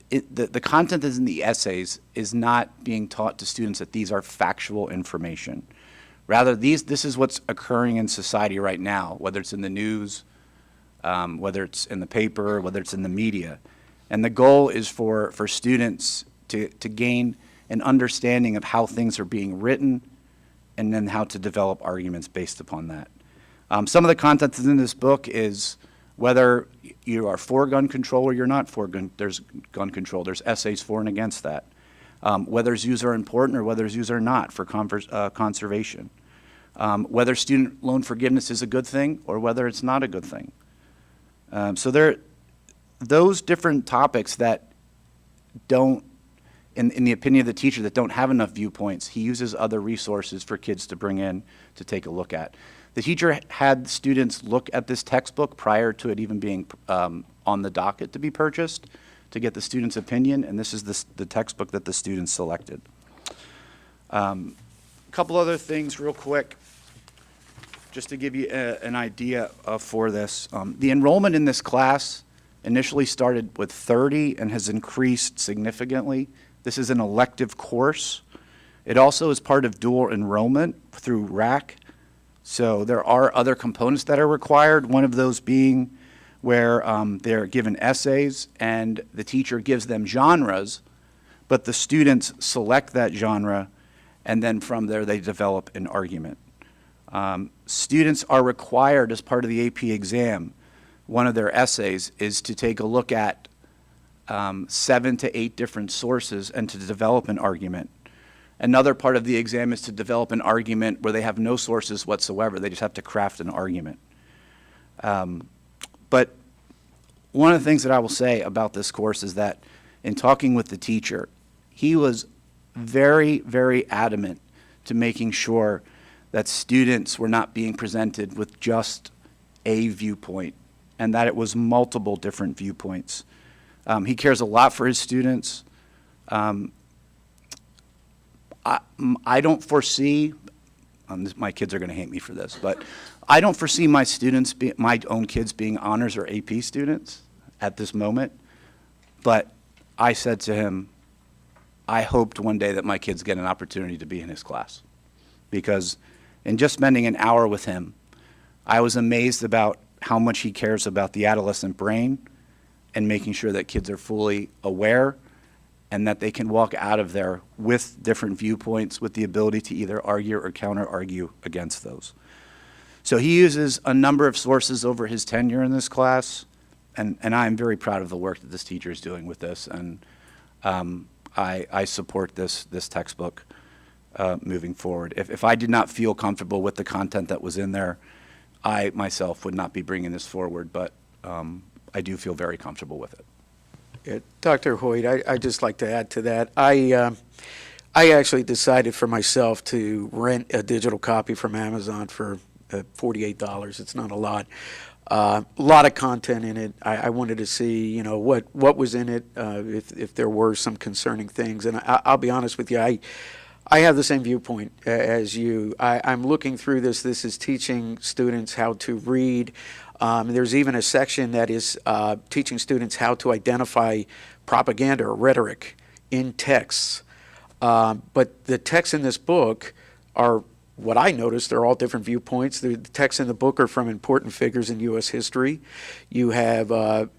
Speaker 7: the content that's in the essays is not being taught to students that these are factual information. Rather, this is what's occurring in society right now, whether it's in the news, whether it's in the paper, whether it's in the media. And the goal is for students to gain an understanding of how things are being written and then how to develop arguments based upon that. Some of the content that's in this book is whether you are for gun control or you're not for there's gun control. There's essays for and against that. Whether zoos are important or whether zoos are not for conservation. Whether student loan forgiveness is a good thing or whether it's not a good thing. So those different topics that don't, in the opinion of the teacher, that don't have enough viewpoints, he uses other resources for kids to bring in to take a look at. The teacher had students look at this textbook prior to it even being on the docket to be purchased to get the student's opinion, and this is the textbook that the students selected. A couple other things real quick, just to give you an idea for this. The enrollment in this class initially started with 30 and has increased significantly. This is an elective course. It also is part of dual enrollment through RAC. So there are other components that are required, one of those being where they're given essays and the teacher gives them genres, but the students select that genre, and then from there they develop an argument. Students are required as part of the AP exam, one of their essays is to take a look at 7 to 8 different sources and to develop an argument. Another part of the exam is to develop an argument where they have no sources whatsoever. They just have to craft an argument. But one of the things that I will say about this course is that in talking with the teacher, he was very, very adamant to making sure that students were not being presented with just a viewpoint and that it was multiple different viewpoints. He cares a lot for his students. I don't foresee, my kids are going to hate me for this, but I don't foresee my students, my own kids being honors or AP students at this moment. But I said to him, I hoped one day that my kids get an opportunity to be in his class. Because in just spending an hour with him, I was amazed about how much he cares about the adolescent brain and making sure that kids are fully aware and that they can walk out of there with different viewpoints, with the ability to either argue or counter-argue against those. So he uses a number of sources over his tenure in this class, and I'm very proud of the work that this teacher is doing with this, and I support this textbook moving forward. If I did not feel comfortable with the content that was in there, I myself would not be bringing this forward, but I do feel very comfortable with it.
Speaker 1: Yeah, Dr. Hoyt, I'd just like to add to that. I actually decided for myself to rent a digital copy from Amazon for $48. It's not a lot. A lot of content in it. I wanted to see, what was in it, if there were some concerning things. And I'll be honest with you, I have the same viewpoint as you. I'm looking through this. This is teaching students how to read. There's even a section that is teaching students how to identify propaganda or rhetoric in texts. But the texts in this book are, what I noticed, they're all different viewpoints. The texts in the book are from important figures in U.S. history. You have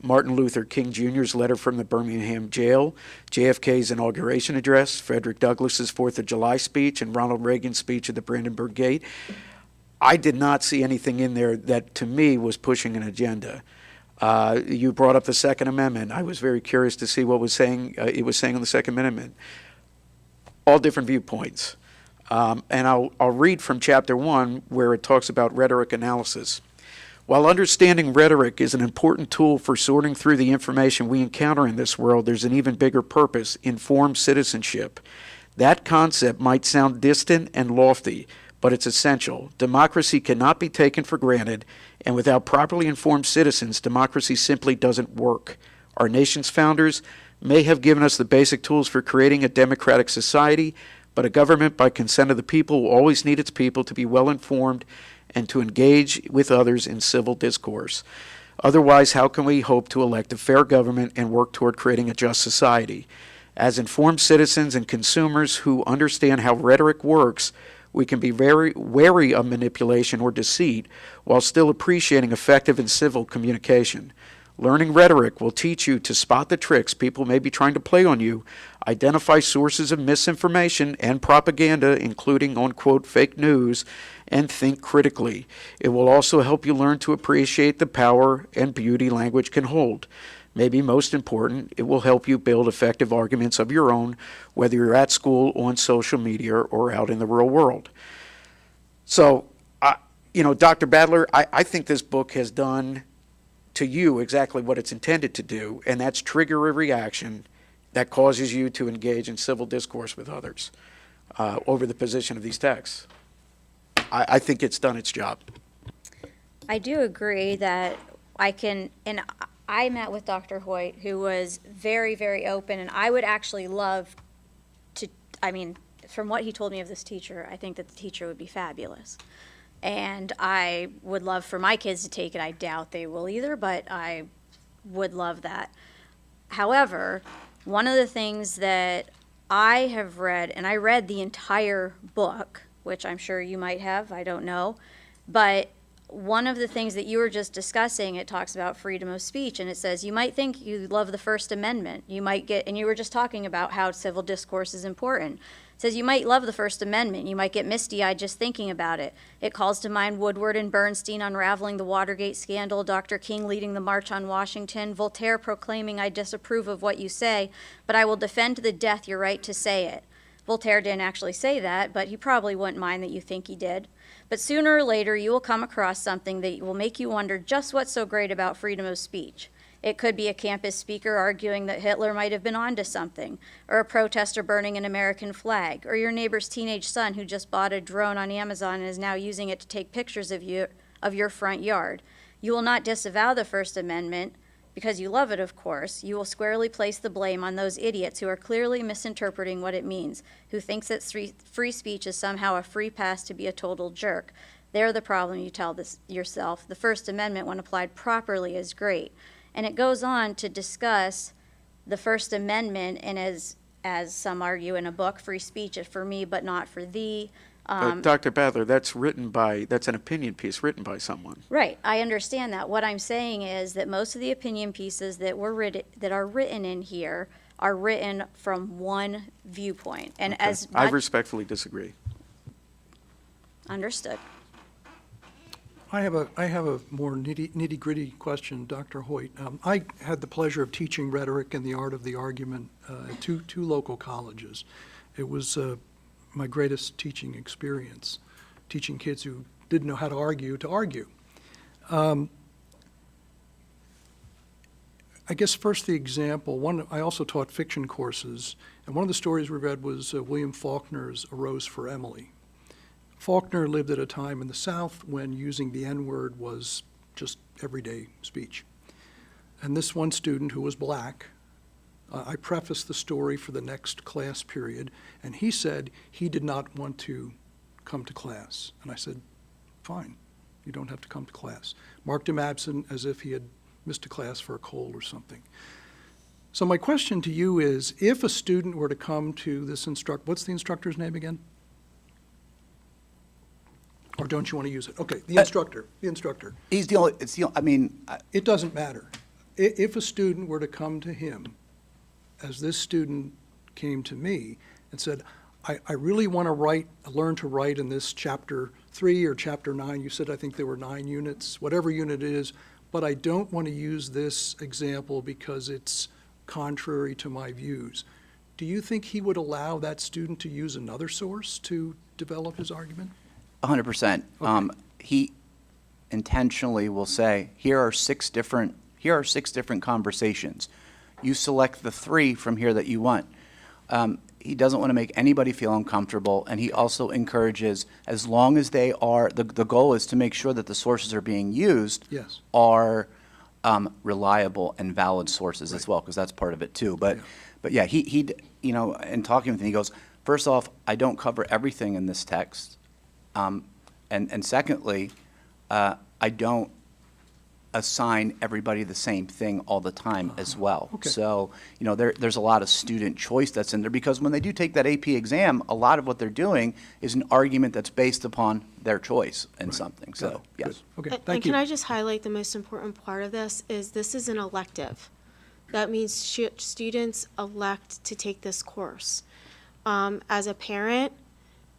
Speaker 1: Martin Luther King Jr.'s letter from the Birmingham jail, JFK's inauguration address, Frederick Douglass's 4th of July speech, and Ronald Reagan's speech at the Brandenburg Gate. I did not see anything in there that, to me, was pushing an agenda. You brought up the Second Amendment. I was very curious to see what it was saying on the Second Amendment. All different viewpoints. And I'll read from Chapter 1, where it talks about rhetoric analysis. While understanding rhetoric is an important tool for sorting through the information we encounter in this world, there's an even bigger purpose: informed citizenship. That concept might sound distant and lofty, but it's essential. Democracy cannot be taken for granted, and without properly informed citizens, democracy simply doesn't work. Our nation's founders may have given us the basic tools for creating a democratic society, but a government by consent of the people will always need its people to be well informed and to engage with others in civil discourse. Otherwise, how can we hope to elect a fair government and work toward creating a just society? As informed citizens and consumers who understand how rhetoric works, we can be very wary of manipulation or deceit while still appreciating effective and civil communication. Learning rhetoric will teach you to spot the tricks people may be trying to play on you, identify sources of misinformation and propaganda, including, unquote, fake news, and think critically. It will also help you learn to appreciate the power and beauty language can hold. Maybe most important, it will help you build effective arguments of your own, whether you're at school, on social media, or out in the real world. So, Dr. Badler, I think this book has done to you exactly what it's intended to do, and that's trigger a reaction that causes you to engage in civil discourse with others over the position of these texts. I think it's done its job.
Speaker 10: I do agree that I met with Dr. Hoyt, who was very, very open, and I would actually love to, from what he told me of this teacher, I think that the teacher would be fabulous. And I would love for my kids to take it. I doubt they will either, but I would love that. However, one of the things that I have read, and I read the entire book, which I'm sure you might have, I don't know, but one of the things that you were just discussing, it talks about freedom of speech, and it says you might think you love the First Amendment. You might get, and you were just talking about how civil discourse is important. It says you might love the First Amendment. You might get misty-eyed just thinking about it. It calls to mind Woodward and Bernstein unraveling the Watergate scandal, Dr. King leading the March on Washington, Voltaire proclaiming, I disapprove of what you say, but I will defend to the death your right to say it. Voltaire didn't actually say that, but he probably wouldn't mind that you think he did. But sooner or later, you will come across something that will make you wonder just what's so great about freedom of speech. It could be a campus speaker arguing that Hitler might have been onto something, or a protester burning an American flag, or your neighbor's teenage son who just bought a drone on Amazon and is now using it to take pictures of your front yard. You will not disavow the First Amendment, because you love it, of course. You will squarely place the blame on those idiots who are clearly misinterpreting what it means, who thinks that free speech is somehow a free pass to be a total jerk. They're the problem, you tell yourself. The First Amendment, when applied properly, is great. And it goes on to discuss the First Amendment, and as some argue in a book, free speech is for me but not for thee.
Speaker 1: Dr. Badler, that's an opinion piece written by someone.
Speaker 10: Right, I understand that. What I'm saying is that most of the opinion pieces that are written in here are written from one viewpoint. And
Speaker 1: Okay. I respectfully disagree.
Speaker 10: Understood.
Speaker 6: I have a more nitty-gritty question, Dr. Hoyt. I had the pleasure of teaching rhetoric and the art of the argument at two local colleges. It was my greatest teaching experience, teaching kids who didn't know how to argue. I guess first the example, I also taught fiction courses, and one of the stories we read was William Faulkner's A Rose for Emily. Faulkner lived at a time in the South when using the N-word was just everyday speech. And this one student who was black, I prefaced the story for the next class period, and he said he did not want to come to class. And I said, fine, you don't have to come to class. Marked him absent as if he had missed a class for a cold or something. So my question to you is, if a student were to come to this what's the instructor's name again? Or don't you want to use it? Okay, the instructor.
Speaker 7: He's the only,
Speaker 6: It doesn't matter. If a student were to come to him, as this student came to me and said, I really want to learn to write in this chapter 3 or chapter 9. You said I think there were 9 units, whatever unit it is, but I don't want to use this example because it's contrary to my views. Do you think he would allow that student to use another source to develop his argument?
Speaker 7: 100%.
Speaker 6: Okay.
Speaker 7: He intentionally will say, here are 6 different conversations. You select the 3 from here that you want. He doesn't want to make anybody feel uncomfortable, and he also encourages, as long as they are, the goal is to make sure that the sources are being used
Speaker 6: Yes.
Speaker 7: are reliable and valid sources as well, because that's part of it too. But yeah, he in talking with him, he goes, first off, I don't cover everything in this text. And secondly, I don't assign everybody the same thing all the time as well.
Speaker 6: Okay.
Speaker 7: So, there's a lot of student choice that's in there, because when they do take that AP exam, a lot of what they're doing is an argument that's based upon their choice in something.
Speaker 6: Got
Speaker 7: So,
Speaker 6: it.
Speaker 7: yes.
Speaker 6: Good. Okay,
Speaker 5: And
Speaker 6: thank
Speaker 5: can
Speaker 6: you.
Speaker 5: I just highlight the most important part of this is this is an elective. That means students elect to take this course. As a parent,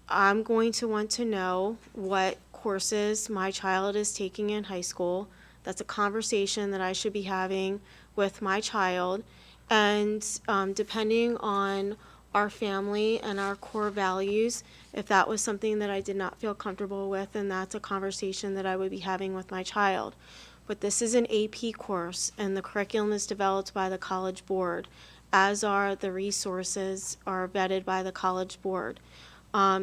Speaker 5: I'm going to want to know what courses my child is taking in high school. That's a conversation that I should be having with my child. And depending on our family and our core values, if that was something that I did not feel comfortable with, then that's a conversation that I would be having with my child. But this is an AP course, and the curriculum is developed by the College Board, as are the resources are vetted by the College Board.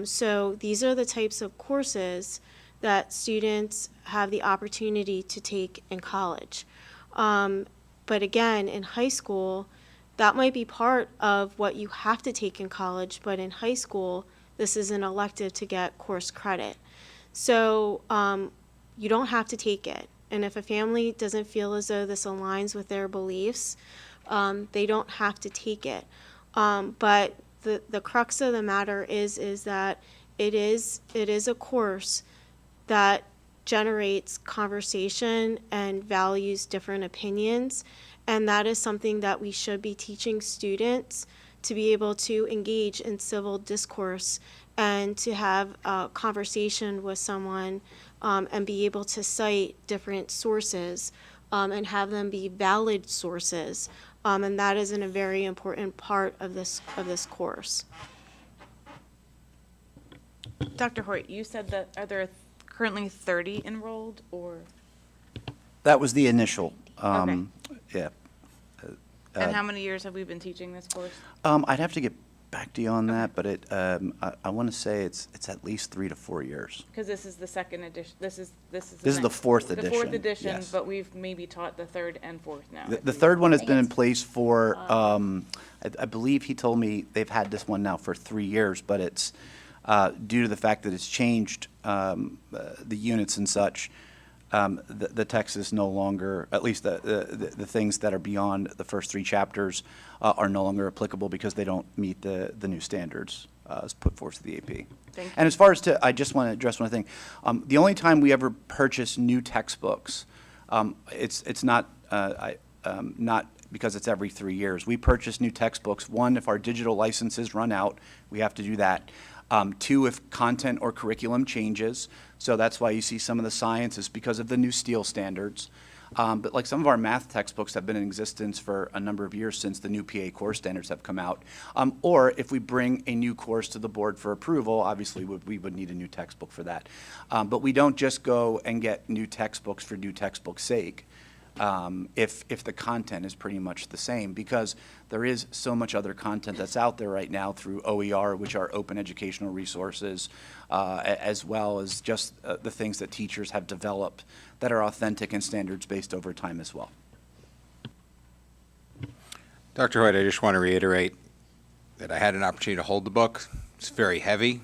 Speaker 5: So these are the types of courses that students have the opportunity to take in college. But again, in high school, that might be part of what you have to take in college, but in high school, this is an elective to get course credit. So you don't have to take it. And if a family doesn't feel as though this aligns with their beliefs, they don't have to take it. But the crux of the matter is that it is a course that generates conversation and values different opinions, and that is something that we should be teaching students to be able to engage in civil discourse and to have a conversation with someone and be able to cite different sources and have them be valid sources. And that is a very important part of this course.
Speaker 9: Dr. Hoyt, you said that, are there currently 30 enrolled, or?
Speaker 7: That was the initial,
Speaker 9: Okay.
Speaker 7: yeah.
Speaker 9: And how many years have we been teaching this course?
Speaker 7: I'd have to get back to you on that, but I want to say it's at least 3 to 4 years.
Speaker 9: Because this is the second edition, this is
Speaker 7: This is the fourth
Speaker 9: The fourth
Speaker 7: edition,
Speaker 9: edition,
Speaker 7: yes.
Speaker 9: but we've maybe taught the third and fourth now.
Speaker 7: The third one has been in place for, I believe he told me they've had this one now for 3 years, but it's due to the fact that it's changed the units and such. The text is no longer, at least the things that are beyond the first 3 chapters are no longer applicable because they don't meet the new standards as put forth to the AP.
Speaker 9: Thank you.
Speaker 7: And as far as I just want to address one thing. The only time we ever purchase new textbooks, it's not not because it's every 3 years. We purchase new textbooks. 1, if our digital licenses run out, we have to do that. 2, if content or curriculum changes. So that's why you see some of the science is because of the new STEEL standards. But like some of our math textbooks have been in existence for a number of years since the new PA course standards have come out. Or if we bring a new course to the board for approval, obviously we would need a new textbook for that. But we don't just go and get new textbooks for new textbook's sake. If the content is pretty much the same, because there is so much other content that's out there right now through OER, which are open educational resources, as well as just the things that teachers have developed that are authentic and standards-based over time as well.
Speaker 4: Dr. Hoyt, I just want to reiterate that I had an opportunity to hold the book. It's very heavy.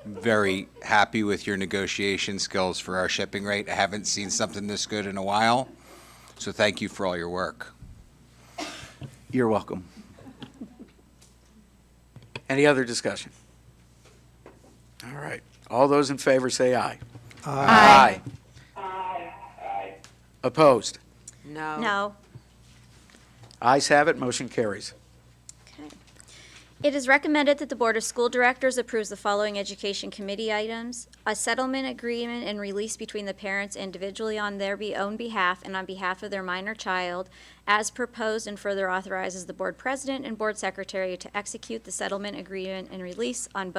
Speaker 4: Very happy with your negotiation skills for our shipping rate. I haven't seen something this good in a while. So thank you for all your work.
Speaker 7: You're welcome.
Speaker 1: Any other discussion? All right. All those in favor say aye.
Speaker 6: Aye.
Speaker 1: Aye. Opposed?
Speaker 10: No.
Speaker 1: Ayes have it, motion carries.
Speaker 10: Okay. It is recommended that the Board of School Directors approves the following Education Committee items: a settlement agreement and release between the parents individually on their own behalf and on behalf of their minor child, as proposed, and further authorizes the Board President and Board Secretary to execute the settlement agreement and release on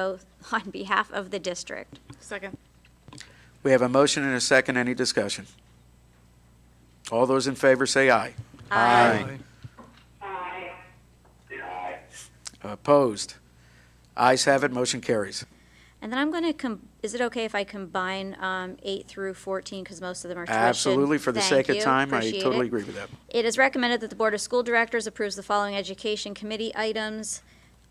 Speaker 10: behalf of the district.
Speaker 9: Second.
Speaker 1: We have a motion and a second. Any discussion? All those in favor say aye.
Speaker 6: Aye.
Speaker 1: Opposed? Ayes have it, motion carries.
Speaker 10: And then I'm going to, is it okay if I combine 8 through 14, because most of them are tuition?
Speaker 1: Absolutely, for the
Speaker 10: Thank
Speaker 1: sake of
Speaker 10: you.
Speaker 1: time, I
Speaker 10: Appreciate
Speaker 1: totally
Speaker 10: it.
Speaker 1: agree with that.
Speaker 10: It is recommended that the Board of School Directors approves the following Education Committee items,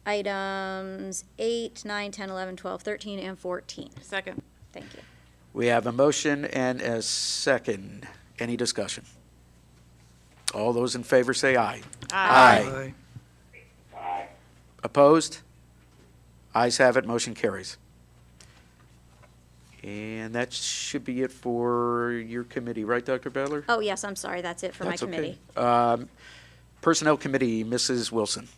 Speaker 10: items 8, 9, 10, 11, 12, 13, and 14.
Speaker 9: Second.
Speaker 10: Thank you.
Speaker 1: We have a motion and a second. Any discussion? All those in favor say aye.
Speaker 6: Aye.
Speaker 1: Opposed? Ayes have it, motion carries. And that should be it for your committee, right, Dr. Badler?
Speaker 10: Oh, yes, I'm sorry, that's it for my
Speaker 1: That's okay.
Speaker 10: committee.
Speaker 1: Personnel Committee, Mrs. Wilson.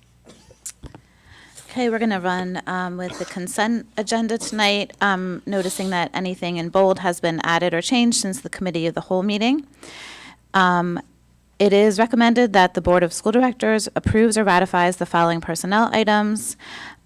Speaker 11: Okay, we're going to run with the consent agenda tonight, noticing that anything in bold has been added or changed since the committee of the whole meeting. It is recommended that the Board of School Directors approves or ratifies the following personnel items.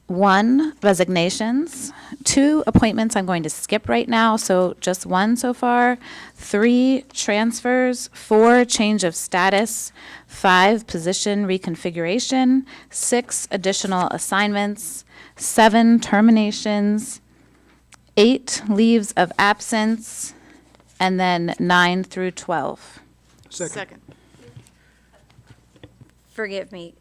Speaker 11: 1, resignations. 2, appointments I'm going to skip right now, so just 1 so far. 3, transfers. 4, change of status. 5, position reconfiguration. 6, additional assignments. 7, terminations. 8, leaves of absence. And then 9 through 12.
Speaker 9: Second.
Speaker 10: Forgive me,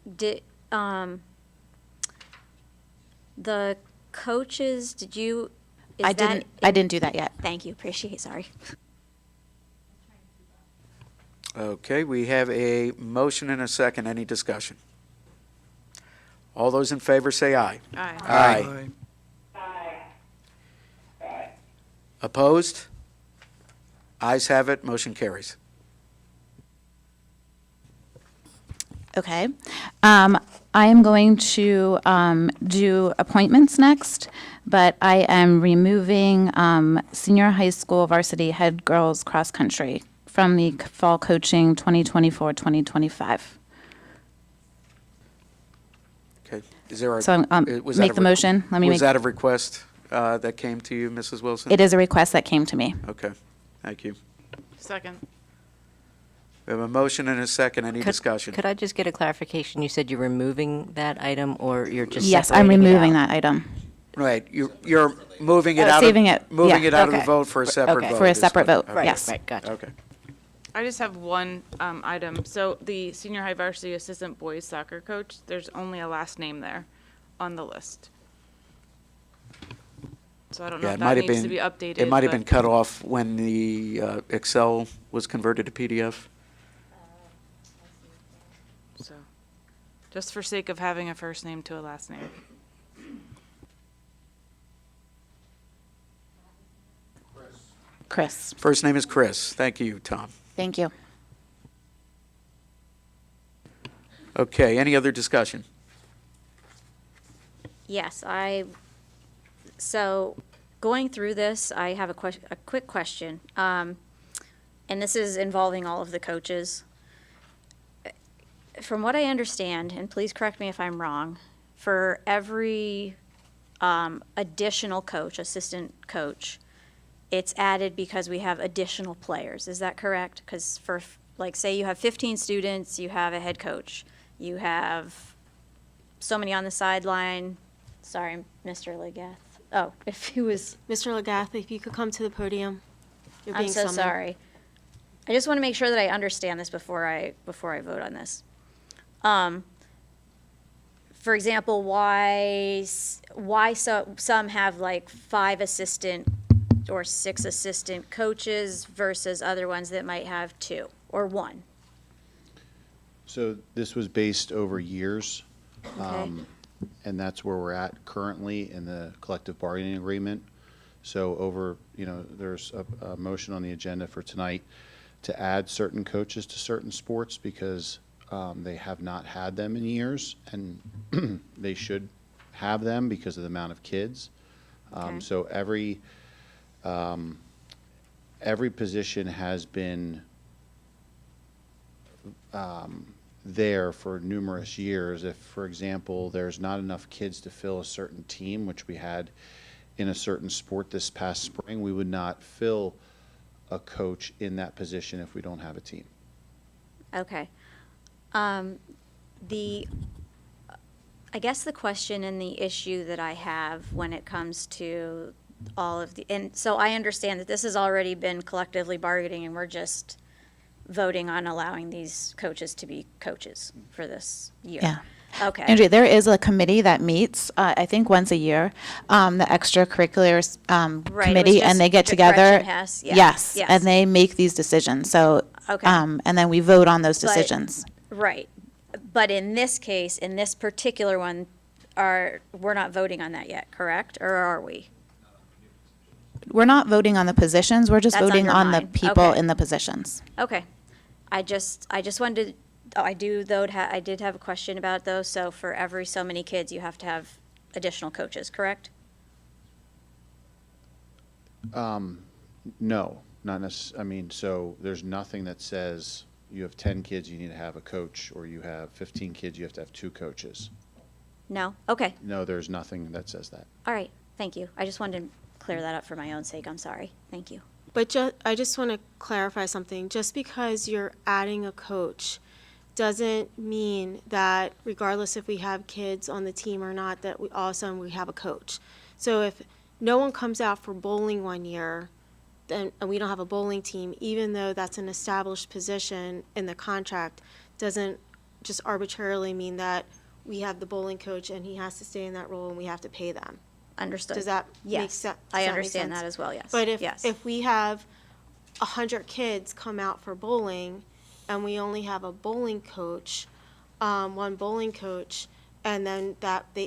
Speaker 10: the coaches, did you, is
Speaker 11: I
Speaker 10: that?
Speaker 11: didn't do that yet.
Speaker 10: Thank you, appreciate, sorry.
Speaker 1: Okay, we have a motion and a second. Any discussion? All those in favor say aye.
Speaker 9: Aye.
Speaker 1: Opposed? Ayes have it, motion carries.
Speaker 11: Okay. I am going to do appointments next, but I am removing senior high school varsity head girls cross country from the fall coaching 2024-2025.
Speaker 1: Okay, is there a?
Speaker 11: So
Speaker 1: was that
Speaker 11: make
Speaker 1: a
Speaker 11: the motion. Let me
Speaker 1: Was
Speaker 11: make.
Speaker 1: that a request that came to you, Mrs. Wilson?
Speaker 11: It is a request that came to me.
Speaker 1: Okay, thank you.
Speaker 9: Second.
Speaker 1: We have a motion and a second. Any discussion?
Speaker 13: Could I just get a clarification? You said you're removing that item, or you're just
Speaker 11: Yes, I'm
Speaker 13: separating it
Speaker 11: removing
Speaker 13: out?
Speaker 11: that item.
Speaker 1: Right, you're moving it out of.
Speaker 11: Saving it,
Speaker 1: Moving
Speaker 11: yeah,
Speaker 1: it out of the
Speaker 11: okay.
Speaker 1: vote for a separate
Speaker 13: Okay.
Speaker 1: vote.
Speaker 11: For a
Speaker 1: is
Speaker 11: separate
Speaker 1: what-
Speaker 11: vote,
Speaker 1: okay.
Speaker 11: yes.
Speaker 13: Right, gotcha.
Speaker 1: Okay.
Speaker 9: I just have one item. So the senior high varsity assistant boys soccer coach, there's only a last name there on the list. So I don't know
Speaker 1: Yeah,
Speaker 9: if
Speaker 1: it might
Speaker 9: that
Speaker 1: have
Speaker 9: needs to
Speaker 1: been,
Speaker 9: be updated.
Speaker 1: it might have
Speaker 9: but-
Speaker 1: been cut off when the Excel was converted to PDF.
Speaker 9: So, just for sake of having a first name to a last name.
Speaker 11: Chris,
Speaker 1: First name is Chris. Thank you, Tom.
Speaker 11: thank you.
Speaker 1: Okay, any other discussion?
Speaker 10: Yes, so going through this, I have a quick question. And this is involving all of the coaches. From what I understand, and please correct me if I'm wrong, for every additional coach, assistant coach, it's added because we have additional players. Is that correct? Because for, like, say you have 15 students, you have a head coach. You have so many on the sideline. Sorry, Mr. Legath. Oh, if he was,
Speaker 5: Mr. Legath, if you could come to the podium. You're
Speaker 10: I'm
Speaker 5: being
Speaker 10: so
Speaker 5: summoned.
Speaker 10: sorry. I just want to make sure that I understand this before I vote on this. For example, why some have like 5 assistant or 6 assistant coaches versus other ones that might have 2 or 1.
Speaker 7: So this was based over years,
Speaker 10: Okay.
Speaker 7: and that's where we're at currently in the collective bargaining agreement. So over, there's a motion on the agenda for tonight to add certain coaches to certain sports because they have not had them in years, and they should have them because of the amount of kids.
Speaker 10: Okay.
Speaker 7: So every position has been there for numerous years. If, for example, there's not enough kids to fill a certain team, which we had in a certain sport this past spring, we would not fill a coach in that position if we don't have a team.
Speaker 10: Okay. I guess the question and the issue that I have when it comes to all of and so I understand that this has already been collectively bargaining and we're just voting on allowing these coaches to be coaches for this year.
Speaker 11: Yeah.
Speaker 10: Okay.
Speaker 11: Andrea, there is a committee that meets, I think once a year, the extracurriculars
Speaker 10: Right, it
Speaker 11: committee,
Speaker 10: was
Speaker 11: and they
Speaker 10: just
Speaker 11: get
Speaker 10: that
Speaker 11: together.
Speaker 10: Gretchen has, yeah,
Speaker 11: Yes,
Speaker 10: yes.
Speaker 11: and they make these decisions. So,
Speaker 10: Okay.
Speaker 11: and then we vote on those
Speaker 10: But-
Speaker 11: decisions.
Speaker 10: Right. But in this case, in this particular one, we're not voting on that yet, correct? Or are we?
Speaker 11: We're not voting on the positions. We're just
Speaker 10: That's
Speaker 11: voting
Speaker 10: under
Speaker 11: on the
Speaker 10: mine.
Speaker 11: people
Speaker 10: Okay.
Speaker 11: in the positions.
Speaker 10: Okay. I just wanted to, I do though, I did have a question about it though. So for every so many kids, you have to have additional coaches, correct?
Speaker 7: No, not necess, I mean, so there's nothing that says you have 10 kids, you need to have a coach, or you have 15 kids, you have to have 2 coaches.
Speaker 10: No? Okay.
Speaker 7: No, there's nothing that says that.
Speaker 10: All right. Thank you. I just wanted to clear that up for my own sake. I'm sorry. Thank you.
Speaker 5: But I just want to clarify something. Just because you're adding a coach doesn't mean that regardless if we have kids on the team or not, that we all of a sudden we have a coach. So if no one comes out for bowling one year, then, and we don't have a bowling team, even though that's an established position in the contract, doesn't just arbitrarily mean that we have the bowling coach and he has to stay in that role and we have to pay them.
Speaker 10: Understood.
Speaker 5: Does that make
Speaker 10: Yes.
Speaker 5: sense?
Speaker 10: I understand that as well, yes.
Speaker 5: But
Speaker 10: Yes.
Speaker 5: if we have 100 kids come out for bowling and we only have a bowling coach, one bowling coach, and then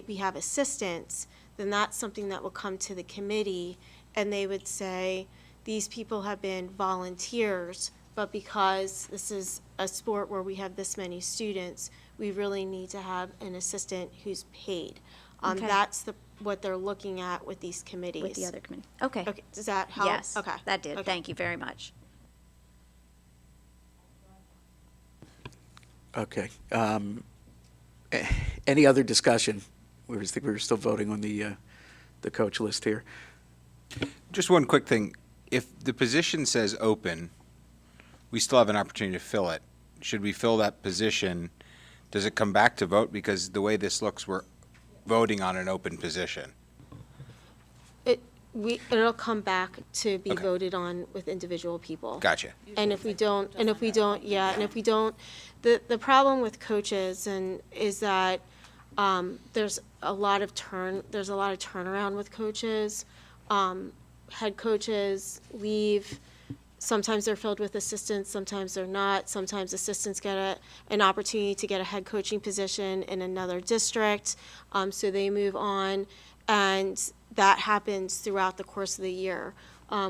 Speaker 5: we have assistants, then that's something that will come to the committee and they would say, these people have been volunteers, but because this is a sport where we have this many students, we really need to have an assistant who's paid.
Speaker 10: Okay.
Speaker 5: That's what they're looking at with these committees.
Speaker 10: With the other committee. Okay.
Speaker 5: Okay, does that help?
Speaker 10: Yes.
Speaker 5: Okay.
Speaker 10: That did.
Speaker 5: Okay.
Speaker 10: Thank you very much.
Speaker 1: Okay. Any other discussion? We were still voting on the coach list here.
Speaker 4: Just one quick thing. If the position says open, we still have an opportunity to fill it. Should we fill that position? Does it come back to vote? Because the way this looks, we're voting on an open position.
Speaker 5: It'll come back to be
Speaker 4: Okay.
Speaker 5: voted on with individual people.
Speaker 4: Gotcha.
Speaker 5: And if we don't, the problem with coaches is that there's a lot of turnaround with coaches. Head coaches leave. Sometimes they're filled with assistants, sometimes they're not. Sometimes assistants get an opportunity to get a head coaching position in another district, so they move on, and that happens throughout the course of the year.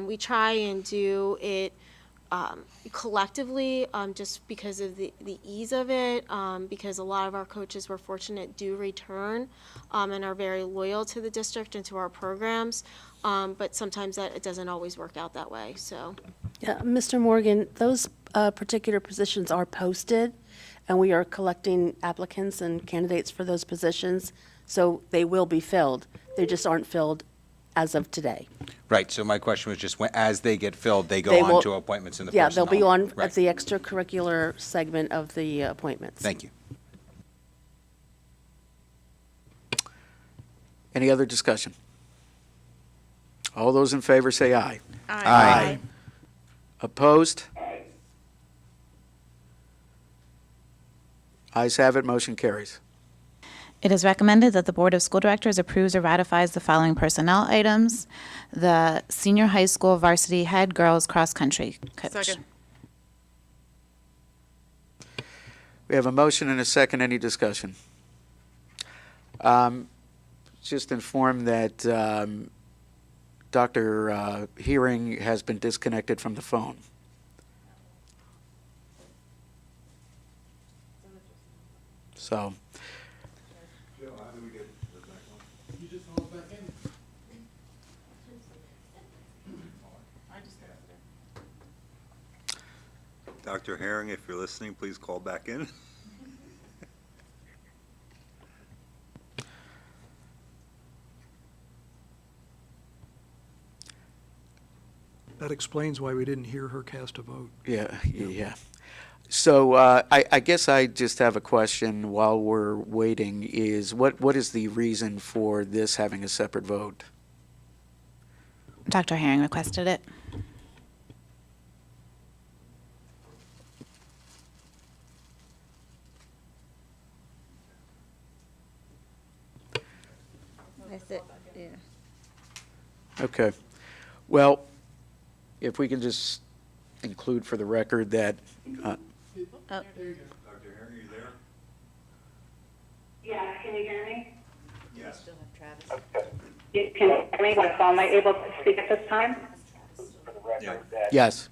Speaker 5: We try and do it collectively, just because of the ease of it, because a lot of our coaches, we're fortunate, do return and are very loyal to the district and to our programs, but sometimes it doesn't always work out that way, so.
Speaker 14: Yeah, Mr. Morgan, those particular positions are posted, and we are collecting applicants and candidates for those positions, so they will be filled. They just aren't filled as of today.
Speaker 4: Right, so my question was just, as they get filled, they go
Speaker 14: They
Speaker 4: on
Speaker 14: will-
Speaker 4: to appointments in the
Speaker 14: Yeah,
Speaker 4: personnel.
Speaker 14: they'll be on
Speaker 4: Right.
Speaker 14: at the extracurricular segment of the appointments.
Speaker 4: Thank you.
Speaker 1: Any other discussion? All those in favor say aye.
Speaker 4: Aye.
Speaker 1: Opposed? Ayes have it, motion carries.
Speaker 11: It is recommended that the Board of School Directors approves or ratifies the following personnel items. The senior high school varsity head girls cross-country coach.
Speaker 9: Second.
Speaker 1: We have a motion and a second. Any discussion? Just inform that Dr. Hearing has been disconnected from the phone. So,
Speaker 2: Dr. Herring, if you're listening, please call back in.
Speaker 6: That explains why we didn't hear her cast a vote.
Speaker 1: yeah. So I guess I just have a question while we're waiting is what is the reason for this having a separate vote?
Speaker 11: Dr. Herring requested it.
Speaker 10: Yeah.
Speaker 1: Okay. Well, if we can just include for the record that,
Speaker 10: Oh.
Speaker 2: Dr. Harry, are you there?
Speaker 12: Yeah, can you hear me?
Speaker 2: Yes.
Speaker 12: You can hear me? Am I able to speak at this time?
Speaker 2: Yeah.
Speaker 1: yes.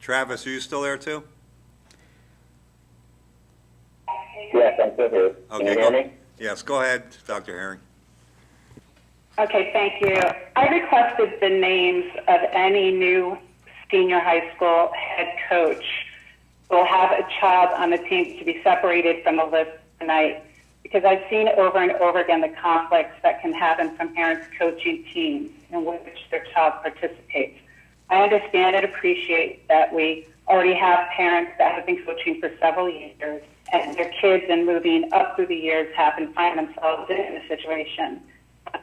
Speaker 2: Travis, are you still there too?
Speaker 15: Yes, I'm still here. Can you hear me?
Speaker 2: Yes, go ahead, Dr. Herring.
Speaker 12: Okay, thank you. I requested the names of any new senior high school head coach who will have a child on the team to be separated from the list tonight, because I've seen over and over again the conflicts that can happen from parents coaching teams in which their child participates. I understand and appreciate that we already have parents that have been coaching for several years, and their kids, and moving up through the years, happen find themselves in a situation.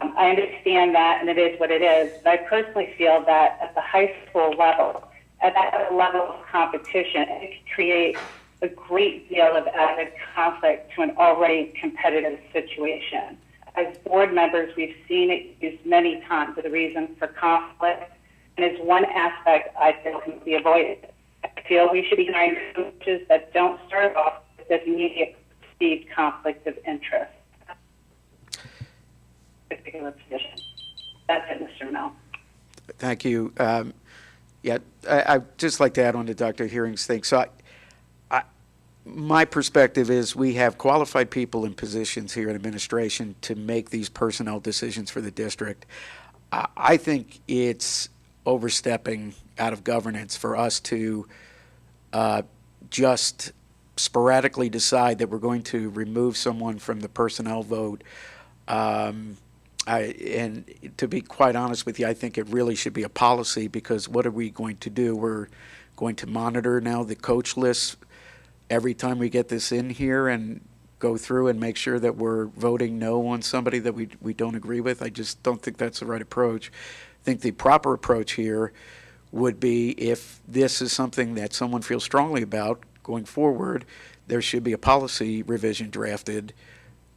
Speaker 12: I understand that, and it is what it is. But I personally feel that at the high school level, at that level of competition, it can create a great deal of added conflict to an already competitive situation. As board members, we've seen it used many times as a reason for conflict, and it's one aspect I feel can be avoided. I feel we should be hiring coaches that don't start off with this immediate perceived conflict of interest. Particular position. That's it, Mr. Mel.
Speaker 1: Thank you. Yeah, I'd just like to add on to Dr. Herring's thing. So my perspective is we have qualified people in positions here in administration to make these personnel decisions for the district. I think it's overstepping out of governance for us to just sporadically decide that we're going to remove someone from the personnel vote. And to be quite honest with you, I think it really should be a policy, because what are we going to do? We're going to monitor now the coach lists every time we get this in here and go through and make sure that we're voting no on somebody that we don't agree with. I just don't think that's the right approach. I think the proper approach here would be, if this is something that someone feels strongly about going forward, there should be a policy revision drafted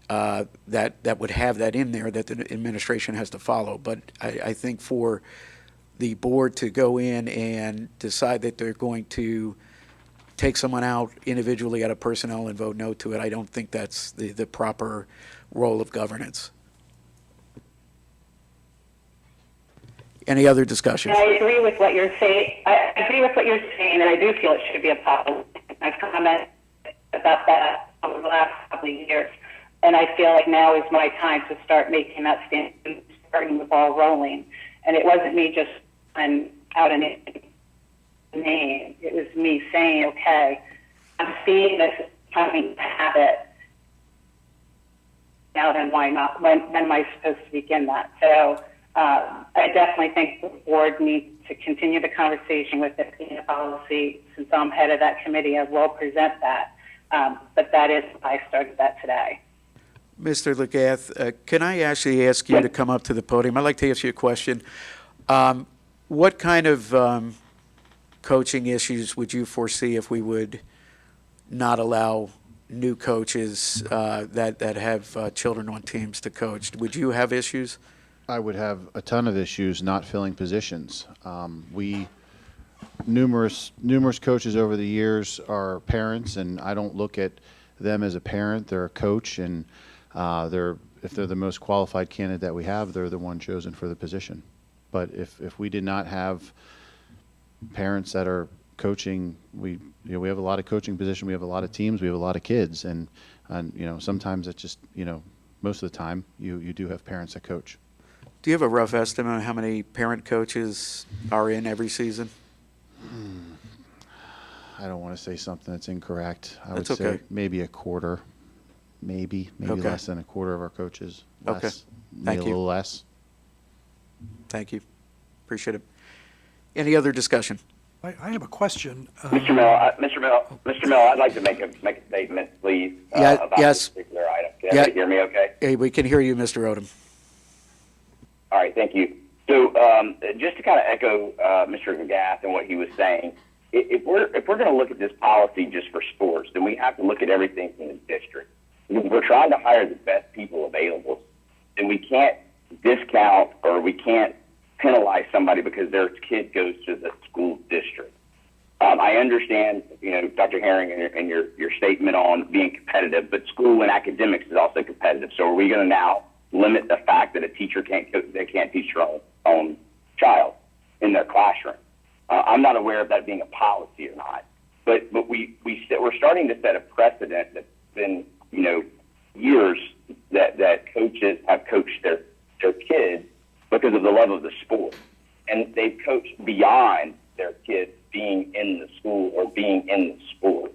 Speaker 1: that would have that in there that the administration has to follow. But I think for the board to go in and decide that they're going to take someone out individually out of personnel and vote no to it, I don't think that's the proper role of governance. Any other discussion?
Speaker 12: I agree with what you're saying. I agree with what you're saying, and I do feel it should be a policy. I've commented about that over the last couple of years. And I feel like now is my time to start making that stand, starting the ball rolling. And it wasn't me just out a name. It was me saying, okay, I'm seeing this coming habit. Now then, why not? When am I supposed to begin that? So I definitely think the board needs to continue the conversation with it being a policy. Since I'm head of that committee, I will present that. But that is why I started that today.
Speaker 1: Mr. Legath, can I actually ask you to come up to the podium? I'd like to ask you a question. What kind of coaching issues would you foresee if we would not allow new coaches that have children on teams to coach? Would you have issues?
Speaker 16: I would have a ton of issues not filling positions. Numerous coaches over the years are parents, and I don't look at them as a parent. They're a coach, and if they're the most qualified candidate that we have, they're the one chosen for the position. But if we did not have parents that are coaching, we have a lot of coaching positions, we have a lot of teams, we have a lot of kids, and sometimes it's just, most of the time you do have parents that coach.
Speaker 1: Do you have a rough estimate of how many parent coaches are in every season?
Speaker 16: I don't want to say something that's incorrect. I
Speaker 1: That's
Speaker 16: would
Speaker 1: okay.
Speaker 16: say maybe a quarter, maybe
Speaker 1: Okay.
Speaker 16: less than a quarter of our coaches.
Speaker 1: Okay.
Speaker 16: Less, maybe
Speaker 1: Thank
Speaker 16: a
Speaker 1: you.
Speaker 16: little less.
Speaker 1: Thank you. Appreciate it. Any other discussion?
Speaker 6: I have a question.
Speaker 15: Mr. Mill, I'd like to make a statement, please, about
Speaker 1: yes.
Speaker 15: this particular item. Can
Speaker 1: Yeah.
Speaker 15: everybody hear me okay?
Speaker 1: Hey, we can hear you, Mr. Odom.
Speaker 15: All right, thank you. So just to kind of echo Mr. McGath and what he was saying, if we're going to look at this policy just for sports, then we have to look at everything from the district. If we're trying to hire the best people available, then we can't discount or we can't penalize somebody because their kid goes to the school district. I understand, Dr. Herring and your statement on being competitive, but school and academics is also competitive. So are we going to now limit the fact that a teacher can't teach their own child in their classroom? I'm not aware of that being a policy or not, but we're starting to set a precedent that's been years that coaches have coached their kids because of the love of the sport, and they've coached beyond their kids being in the school or being in the sport.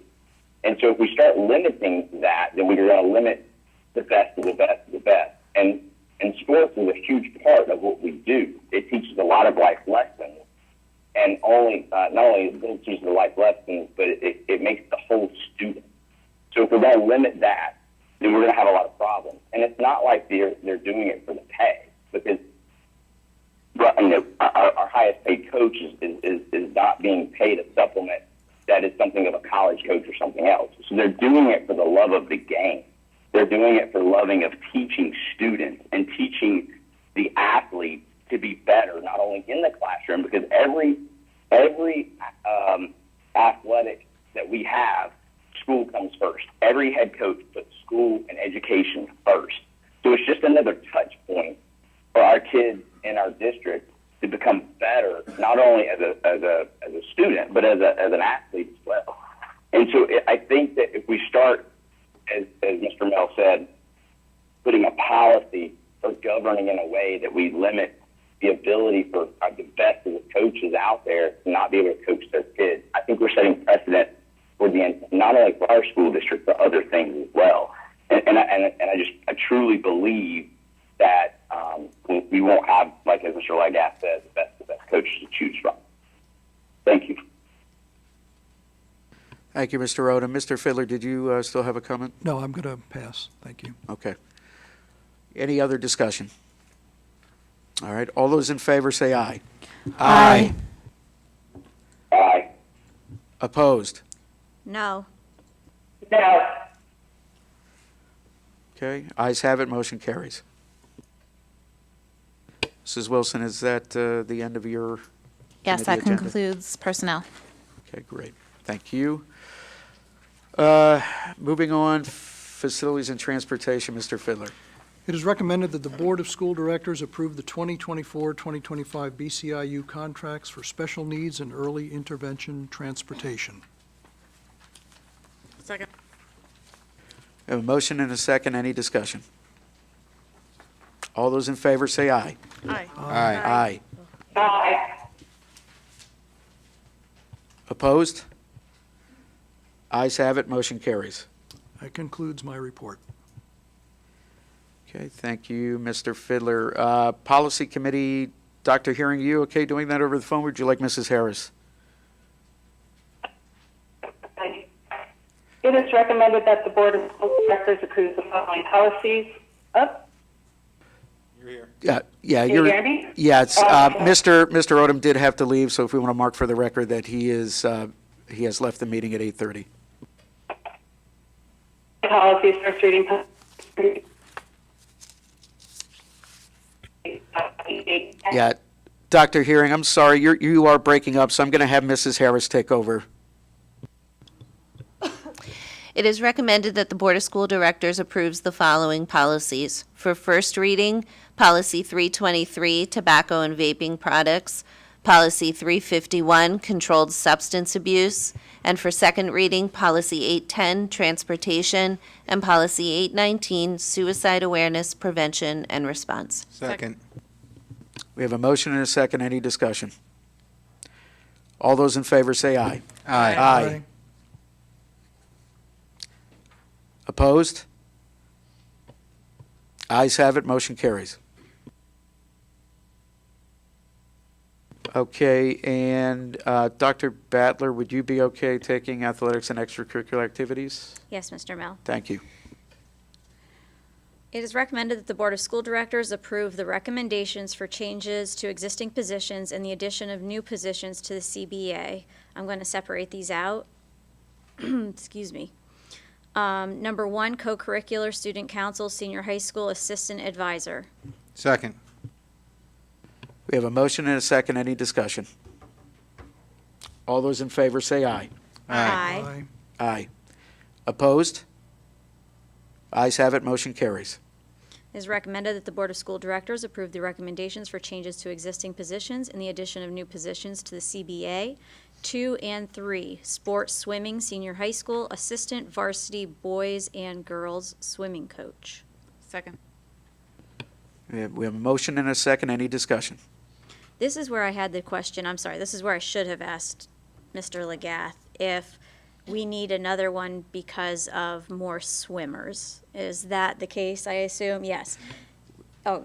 Speaker 15: And so if we start limiting that, then we're going to limit the best of the best of the best. And sports is a huge part of what we do. It teaches a lot of life lessons. And not only does it teach the life lessons, but it makes the whole student. So if we're going to limit that, then we're going to have a lot of problems. And it's not like they're doing it for the pay, because our highest paid coach is not being paid a supplement that is something of a college coach or something else. So they're doing it for the love of the game. They're doing it for loving of teaching students and teaching the athlete to be better, not only in the classroom, because every athletic that we have, school comes first. Every head coach puts school and education first. So it's just another touch point for our kids in our district to become better, not only as a student, but as an athlete as well. And so I think that if we start, as Mr. Mel said, putting a policy or governing in a way that we limit the ability for the best of the coaches out there to not be able to coach their kids, I think we're setting precedent for not only for our school district, but other things as well. And I truly believe that we won't have, like as Mr. Legath says, the best coaches to choose from. Thank you.
Speaker 1: Thank you, Mr. Odom. Mr. Fiddler, did you still have a comment?
Speaker 6: No, I'm going to pass. Thank you.
Speaker 1: Okay. Any other discussion? All right. All those in favor say aye.
Speaker 11: Aye.
Speaker 15: Aye.
Speaker 1: Opposed?
Speaker 10: No.
Speaker 12: No.
Speaker 1: Okay. Ayes have it. Motion carries. Mrs. Wilson, is that the end of your
Speaker 11: Yes, that
Speaker 1: committee agenda?
Speaker 11: concludes personnel.
Speaker 1: Okay, great. Thank you. Moving on, facilities and transportation, Mr. Fiddler.
Speaker 6: It is recommended that the Board of School Directors approve the 2024-2025 BCIU contracts for special needs and early intervention transportation.
Speaker 9: Second.
Speaker 1: We have a motion and a second. Any discussion? All those in favor say aye.
Speaker 9: Aye.
Speaker 1: Aye.
Speaker 12: Aye.
Speaker 1: Opposed? Ayes have it. Motion carries.
Speaker 6: That concludes my report.
Speaker 1: Okay, thank you, Mr. Fiddler. Policy Committee, Dr. Hearing, you okay doing that over the phone? Would you like Mrs. Harris?
Speaker 12: It is recommended that the Board of School Directors approve the following policies.
Speaker 1: Yeah,
Speaker 12: Can you hear me?
Speaker 1: yeah, it's,
Speaker 12: Okay.
Speaker 1: Mr. Odom did have to leave, so if we want to mark for the record that he has left the meeting at 8:30.
Speaker 12: Policies, first reading.
Speaker 1: Yeah, Dr. Hearing, I'm sorry, you are breaking up, so I'm going to have Mrs. Harris take over.
Speaker 17: It is recommended that the Board of School Directors approves the following policies. For first reading, Policy 323, Tobacco and Vaping Products, Policy 351, Controlled Substance Abuse, and for second reading, Policy 810, Transportation, and Policy 819, Suicide Awareness, Prevention, and Response.
Speaker 4: Second.
Speaker 1: We have a motion and a second. Any discussion? All those in favor say aye.
Speaker 4: Aye.
Speaker 1: Aye. Opposed? Ayes have it. Motion carries. Okay, and Dr. Battler, would you be okay taking athletics and extracurricular activities?
Speaker 10: Yes, Mr. Mel.
Speaker 1: Thank you.
Speaker 10: It is recommended that the Board of School Directors approve the recommendations for changes to existing positions and the addition of new positions to the CBA. I'm going to separate these out. Excuse me. Number 1, co-curricular student council, senior high school assistant advisor.
Speaker 4: Second.
Speaker 1: We have a motion and a second. Any discussion? All those in favor say aye.
Speaker 11: Aye.
Speaker 1: Aye. Opposed? Ayes have it, motion carries.
Speaker 10: It is recommended that the Board of School Directors approve the recommendations for changes to existing positions and the addition of new positions to the CBA. 2 and 3, sports swimming, senior high school, assistant varsity boys and girls swimming coach.
Speaker 9: Second.
Speaker 1: We have a motion and a second. Any discussion?
Speaker 10: This is where I had the question, I'm sorry, this is where I should have asked Mr. Legath if we need another one because of more swimmers. Is that the case, I assume? Yes. Oh,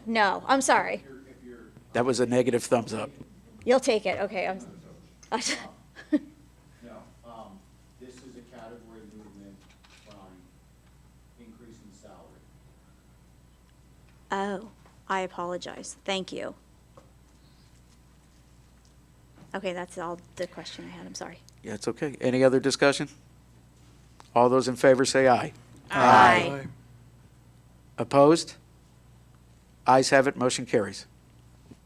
Speaker 10: no, I'm sorry.
Speaker 1: That was a negative thumbs up.
Speaker 10: You'll take it, okay.
Speaker 16: No, this is a category movement from increasing salary.
Speaker 10: Oh, I apologize. Thank you. Okay, that's all the question I had, I'm sorry.
Speaker 1: Yeah, it's okay. Any other discussion? All those in favor say aye.
Speaker 10: Aye.
Speaker 1: Opposed? Ayes have it, motion carries.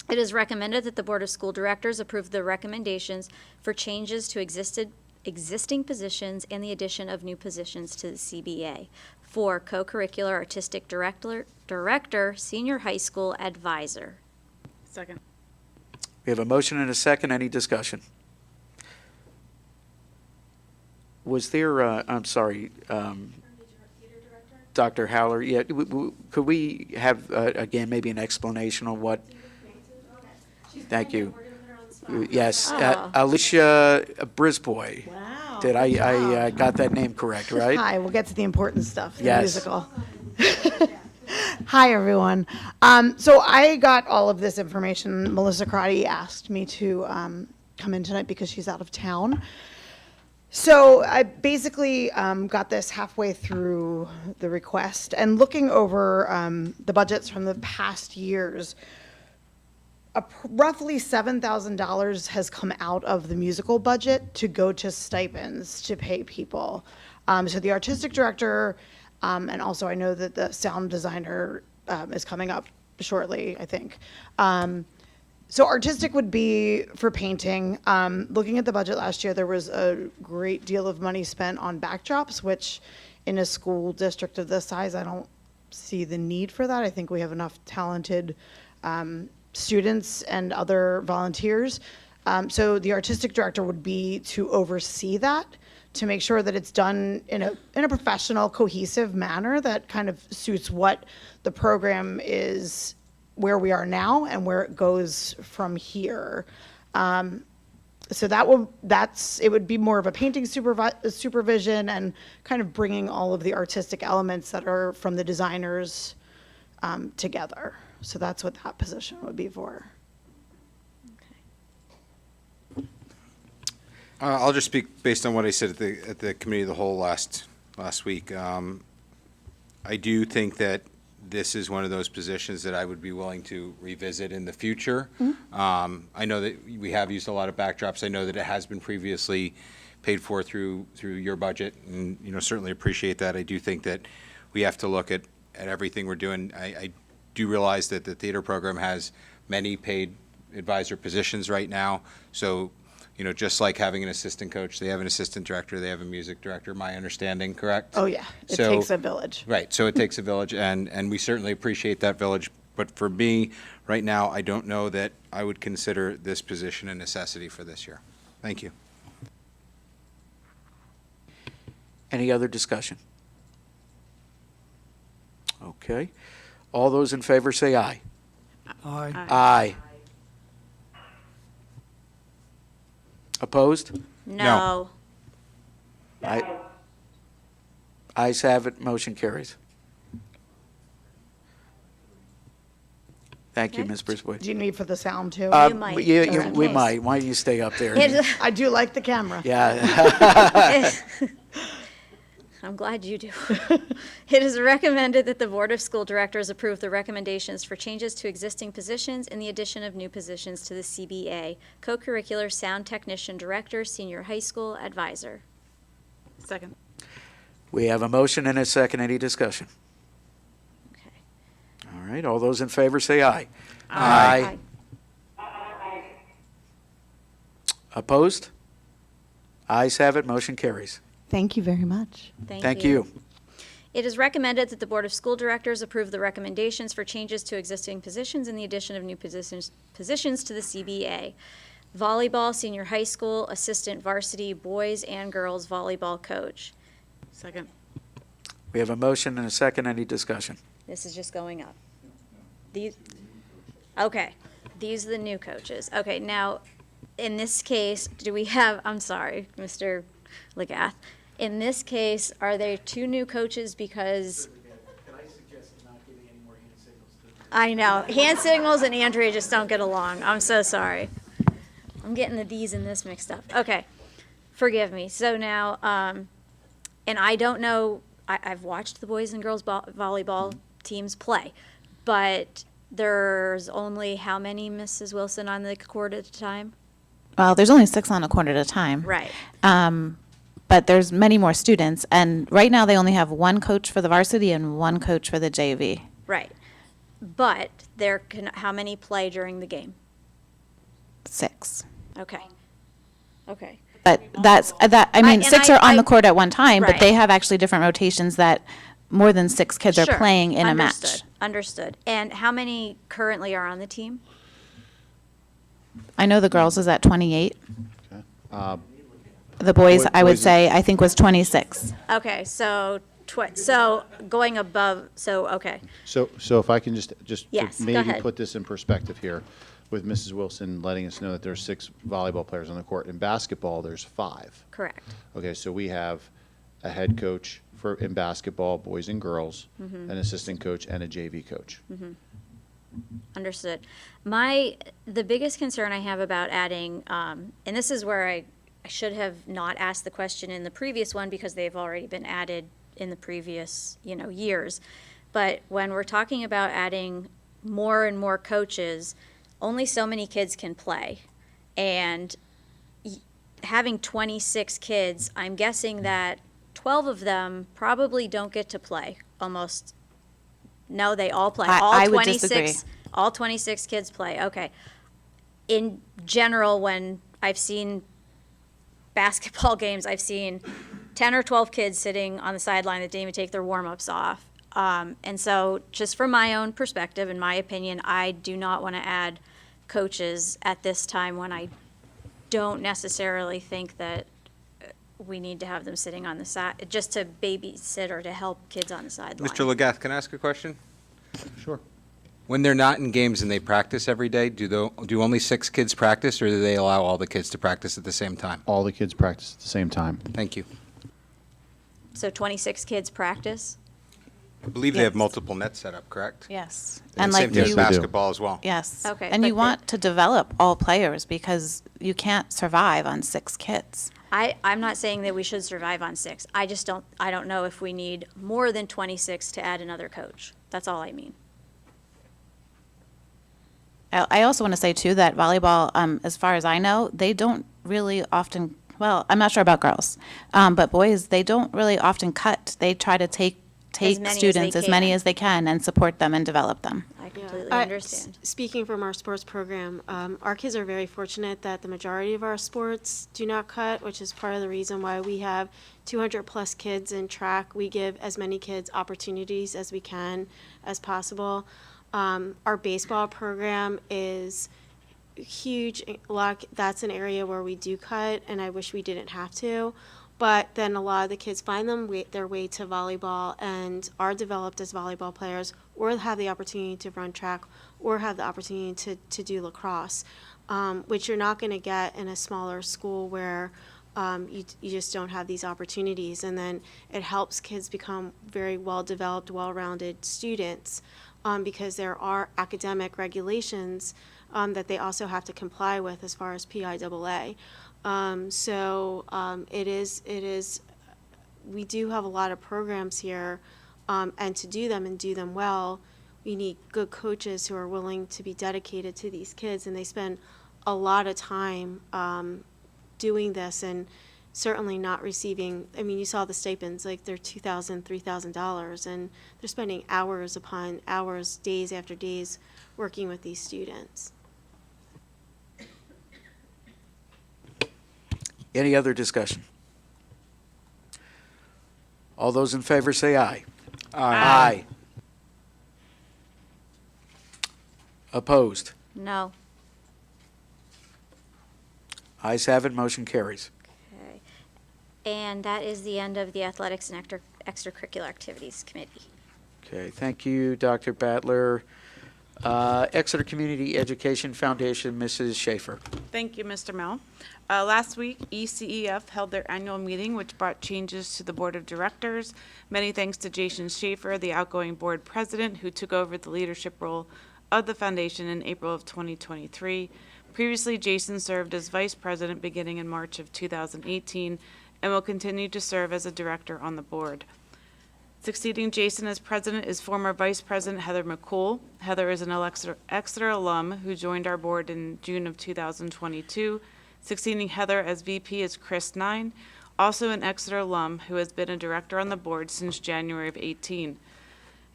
Speaker 10: It is recommended that the Board of School Directors approve the recommendations for changes to existing positions and the addition of new positions to the CBA. 4, co-curricular artistic director, senior high school advisor.
Speaker 9: Second.
Speaker 1: We have a motion and a second. Any discussion? Was there, I'm sorry, Dr. Howler, yeah, could we have, again, maybe an explanation on what? Thank you. Yes, Alicia Brisboy.
Speaker 18: Wow.
Speaker 1: Did I got that name correct, right?
Speaker 18: Hi, we'll get to the important stuff, the
Speaker 1: Yes.
Speaker 18: musical. Hi, everyone. So I got all of this information. Melissa Crotty asked me to come in tonight because she's out of town. So I basically got this halfway through the request and looking over the budgets from the past years. Roughly $7,000 has come out of the musical budget to go to stipends to pay people. So the artistic director, and also I know that the sound designer is coming up shortly, I think. So artistic would be for painting. Looking at the budget last year, there was a great deal of money spent on backdrops, which in a school district of this size, I don't see the need for that. I think we have enough talented students and other volunteers. So the artistic director would be to oversee that, to make sure that it's done in a professional, cohesive manner that kind of suits what the program is, where we are now and where it goes from here. So it would be more of a painting supervision and kind of bringing all of the artistic elements that are from the designers together. So that's what that position would be for.
Speaker 4: I'll just speak based on what I said at the committee of the whole last week. I do think that this is one of those positions that I would be willing to revisit in the future. I know that we have used a lot of backdrops. I know that it has been previously paid for through your budget, and certainly appreciate that. I do think that we have to look at everything we're doing. I do realize that the theater program has many paid advisor positions right now. So, just like having an assistant coach, they have an assistant director, they have a music director, my understanding, correct?
Speaker 18: Oh, yeah. It takes a village.
Speaker 4: Right. So it takes a village, and we certainly appreciate that village. But for me, right now, I don't know that I would consider this position a necessity for this year. Thank you.
Speaker 1: Any other discussion? Okay. All those in favor say aye.
Speaker 6: Aye.
Speaker 1: Aye. Opposed?
Speaker 10: No.
Speaker 1: Ayes have it, motion carries. Thank you, Ms. Brisboy.
Speaker 18: Do you need for the sound too?
Speaker 10: You might.
Speaker 1: Yeah, we
Speaker 10: Yes.
Speaker 1: might. Why don't you stay up there?
Speaker 18: I do like the camera.
Speaker 1: Yeah.
Speaker 10: I'm glad you do. It is recommended that the Board of School Directors approve the recommendations for changes to existing positions and the addition of new positions to the CBA, co-curricular sound technician director, senior high school advisor.
Speaker 9: Second.
Speaker 1: We have a motion and a second. Any discussion?
Speaker 10: Okay.
Speaker 1: All right, all those in favor say aye.
Speaker 10: Aye.
Speaker 1: Opposed? Ayes have it, motion carries.
Speaker 18: Thank you very much.
Speaker 1: Thank you.
Speaker 10: It is recommended that the Board of School Directors approve the recommendations for changes to existing positions and the addition of new positions to the CBA. Volleyball, senior high school, assistant varsity, boys and girls volleyball coach.
Speaker 9: Second.
Speaker 1: We have a motion and a second. Any discussion?
Speaker 10: This is just going up. Okay, these are the new coaches. Okay, now, in this case, do we have, I'm sorry, Mr. Legath. In this case, are there two new coaches because?
Speaker 1: Can I suggest not giving any more hand signals to
Speaker 10: I know, hand signals and Andrea just don't get along. I'm so sorry. I'm getting the D's and this mixed up. Okay, forgive me. So now, and I don't know, I've watched the boys and girls volleyball teams play, but there's only how many, Mrs. Wilson, on the court at a time?
Speaker 11: Well, there's only 6 on a court at a time.
Speaker 10: Right.
Speaker 11: But there's many more students, and right now they only have 1 coach for the varsity and 1 coach for the JV.
Speaker 10: Right. But how many play during the game?
Speaker 11: 6.
Speaker 10: Okay. Okay.
Speaker 11: But I mean, 6 are on the court at one time, but
Speaker 10: Right.
Speaker 11: they have actually different rotations that more than 6 kids are
Speaker 10: Sure.
Speaker 11: playing in a
Speaker 10: Understood.
Speaker 11: match.
Speaker 10: Understood. And how many currently are on the team?
Speaker 11: I know the girls is at 28.
Speaker 16: Uh,
Speaker 11: The boys, I would
Speaker 16: boys-
Speaker 11: say, I think was 26.
Speaker 10: Okay, so so going above, so, okay.
Speaker 16: So if I can just
Speaker 10: Yes,
Speaker 16: to
Speaker 10: go
Speaker 16: maybe
Speaker 10: ahead.
Speaker 16: put this in perspective here, with Mrs. Wilson letting us know that there's 6 volleyball players on the court. In basketball, there's 5.
Speaker 10: Correct.
Speaker 16: Okay, so we have a head coach in basketball, boys and girls,
Speaker 10: Mhm.
Speaker 16: an assistant coach, and a JV coach.
Speaker 10: Understood. The biggest concern I have about adding, and this is where I should have not asked the question in the previous one because they've already been added in the previous, years. But when we're talking about adding more and more coaches, only so many kids can play. And having 26 kids, I'm guessing that 12 of them probably don't get to play almost. No, they all play.
Speaker 11: I would disagree.
Speaker 10: All 26 kids play. Okay. In general, when I've seen basketball games, I've seen 10 or 12 kids sitting on the sideline that didn't even take their warm-ups off. And so just from my own perspective, in my opinion, I do not want to add coaches at this time when I don't necessarily think that we need to have them sitting on the side, just to babysit or to help kids on the sideline.
Speaker 4: Mr. Legath, can I ask a question?
Speaker 16: Sure.
Speaker 4: When they're not in games and they practice every day, do only 6 kids practice, or do they allow all the kids to practice at the same time?
Speaker 16: All the kids practice at the same time.
Speaker 4: Thank you.
Speaker 10: So 26 kids practice?
Speaker 4: I believe they have
Speaker 11: Yes.
Speaker 4: multiple nets set up, correct?
Speaker 11: Yes.
Speaker 4: And
Speaker 11: like
Speaker 4: same thing
Speaker 16: Yes,
Speaker 4: with
Speaker 16: they do.
Speaker 4: basketball as well.
Speaker 11: Yes.
Speaker 10: Okay,
Speaker 11: And
Speaker 10: but
Speaker 11: you want to develop all players because you can't survive on 6 kids.
Speaker 10: I'm not saying that we should survive on 6. I don't know if we need more than 26 to add another coach. That's all I mean.
Speaker 11: I also want to say, too, that volleyball, as far as I know, they don't really often, well, I'm not sure about girls, but boys, they don't really often cut. They try to take
Speaker 10: As many as
Speaker 11: students,
Speaker 10: they
Speaker 11: as many
Speaker 10: can.
Speaker 11: as they can, and support them and develop them.
Speaker 10: I completely
Speaker 5: I-
Speaker 10: understand.
Speaker 5: Speaking from our sports program, our kids are very fortunate that the majority of our sports do not cut, which is part of the reason why we have 200-plus kids in track. We give as many kids opportunities as we can as possible. Our baseball program is huge. That's an area where we do cut, and I wish we didn't have to. But then a lot of the kids find their way to volleyball and are developed as volleyball players, or have the opportunity to run track, or have the opportunity to do lacrosse, which you're not going to get in a smaller school where you just don't have these opportunities. And then it helps kids become very well-developed, well-rounded students because there are academic regulations that they also have to comply with as far as PIAA. It is, we do have a lot of programs here, and to do them and do them well, we need good coaches who are willing to be dedicated to these kids, and they spend a lot of time doing this, and certainly not receiving, I mean, you saw the stipends, like they're $2,000, $3,000, and they're spending hours upon hours, days after days, working with these students.
Speaker 1: Any other discussion? All those in favor say aye. Aye. Opposed?
Speaker 10: No.
Speaker 1: Ayes have it, motion carries.
Speaker 10: Okay. And that is the end of the Athletics and Extracurricular Activities Committee.
Speaker 1: Okay, thank you, Dr. Battler. Exeter Community Education Foundation, Mrs. Schaefer.
Speaker 9: Thank you, Mr. Mel. Last week, ECEF held their annual meeting, which brought changes to the board of directors. Many thanks to Jason Schaefer, the outgoing board president, who took over the leadership role of the foundation in April of 2023. Previously, Jason served as vice president beginning in March of 2018 and will continue to serve as a director on the board. Succeeding Jason as president is former Vice President Heather McCool. Heather is an Exeter alum who joined our board in June of 2022. Succeeding Heather as VP is Chris Nine, also an Exeter alum who has been a director on the board since January of 18.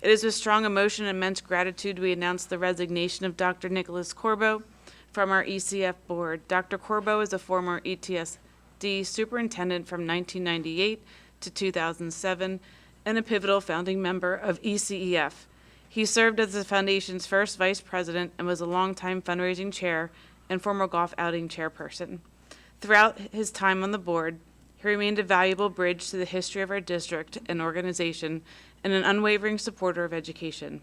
Speaker 9: It is with strong emotion and immense gratitude we announce the resignation of Dr. Nicholas Corbo from our ECF board. Dr. Corbo is a former ETSD superintendent from 1998 to 2007 and a pivotal founding member of ECEF. He served as the foundation's first vice president and was a longtime fundraising chair and former golf outing chairperson. Throughout his time on the board, he remained a valuable bridge to the history of our district and organization and an unwavering supporter of education.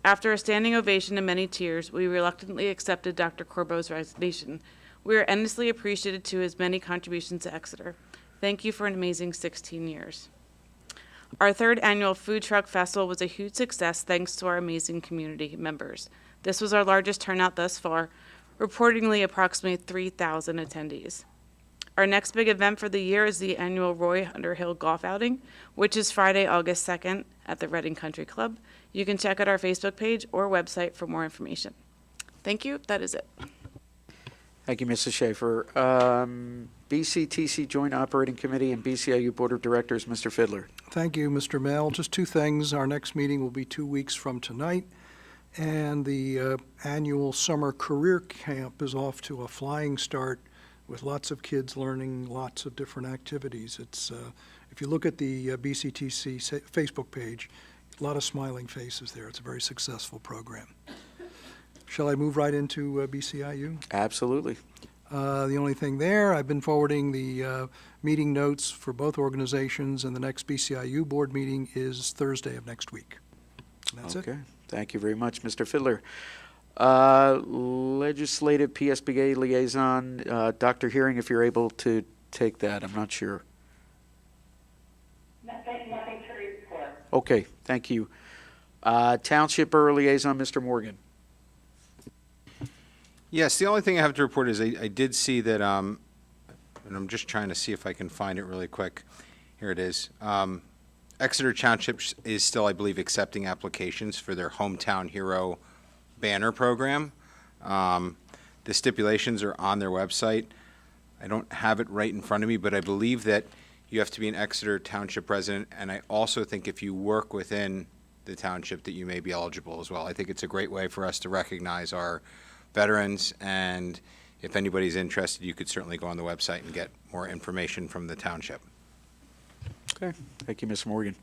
Speaker 9: After a standing ovation and many tears, we reluctantly accepted Dr. Corbo's resignation. We are endlessly appreciative to his many contributions to Exeter. Thank you for an amazing 16 years. Our third annual Food Truck Festival was a huge success thanks to our amazing community members. This was our largest turnout thus far, reportedly approximately 3,000 attendees. Our next big event for the year is the annual Roy Underhill Golf Outing, which is Friday, August 2nd at the Reading Country Club. You can check out our Facebook page or website for more information. Thank you. That is it.
Speaker 1: Thank you, Mrs. Schaefer. BCTC Joint Operating Committee and BCIU Board of Directors, Mr. Fiddler.
Speaker 6: Thank you, Mr. Mel. Just two things. Our next meeting will be 2 weeks from tonight, and the annual summer career camp is off to a flying start with lots of kids learning lots of different activities. It's if you look at the BCTC Facebook page, a lot of smiling faces there. It's a very successful program. Shall I move right into BCIU?
Speaker 1: Absolutely.
Speaker 6: The only thing there, I've been forwarding the meeting notes for both organizations, and the next BCIU board meeting is Thursday of next week. And that's it.
Speaker 1: Okay. Thank you very much, Mr. Fiddler. Legislative PSBA liaison, Dr. Hearing, if you're able to take that, I'm not sure.
Speaker 12: Nothing to report.
Speaker 1: Okay, thank you. Township Borough Liaison, Mr. Morgan.
Speaker 4: Yes, the only thing I have to report is I did see that, and I'm just trying to see if I can find it really quick. Here it is. Exeter Township is still, I believe, accepting applications for their Hometown Hero banner program. The stipulations are on their website. I don't have it right in front of me, but I believe that you have to be an Exeter Township resident, and I also think if you work within the township that you may be eligible as well. I think it's a great way for us to recognize our veterans, and if anybody's interested, you could certainly go on the website and get more information from the township.
Speaker 1: Okay, thank you, Ms. Morgan.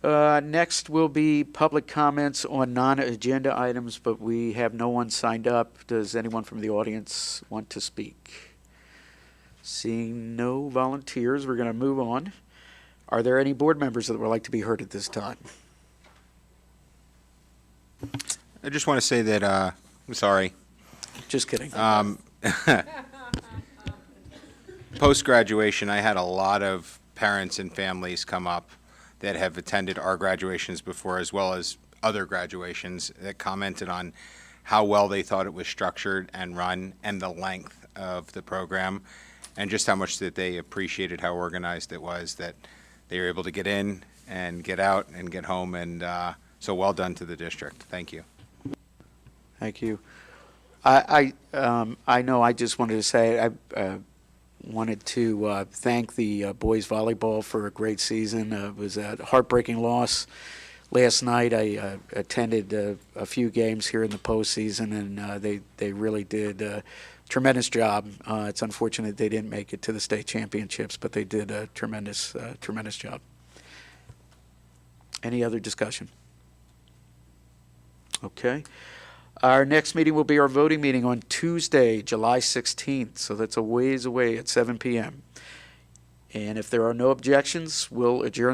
Speaker 1: Next will be public comments on non-agenda items, but we have no one signed up. Does anyone from the audience want to speak? Seeing no volunteers, we're going to move on. Are there any board members that would like to be heard at this time?
Speaker 4: I just want to say that, I'm sorry.
Speaker 1: Just kidding.
Speaker 4: Post-graduation, I had a lot of parents and families come up that have attended our graduations before, as well as other graduations, that commented on how well they thought it was structured and run and the length of the program, and just how much that they appreciated how organized it was, that they were able to get in and get out and get home, and so well done to the district. Thank you.
Speaker 1: Thank you. I know I just wanted to say I wanted to thank the boys volleyball for a great season. It was a heartbreaking loss last night. I attended a few games here in the postseason, and they really did tremendous job. It's unfortunate they didn't make it to the state championships, but they did a tremendous job. Any other discussion? Okay. Our next meeting will be our voting meeting on Tuesday, July 16th, so that's a ways away at 7 p.m. And if there are no objections, we'll adjourn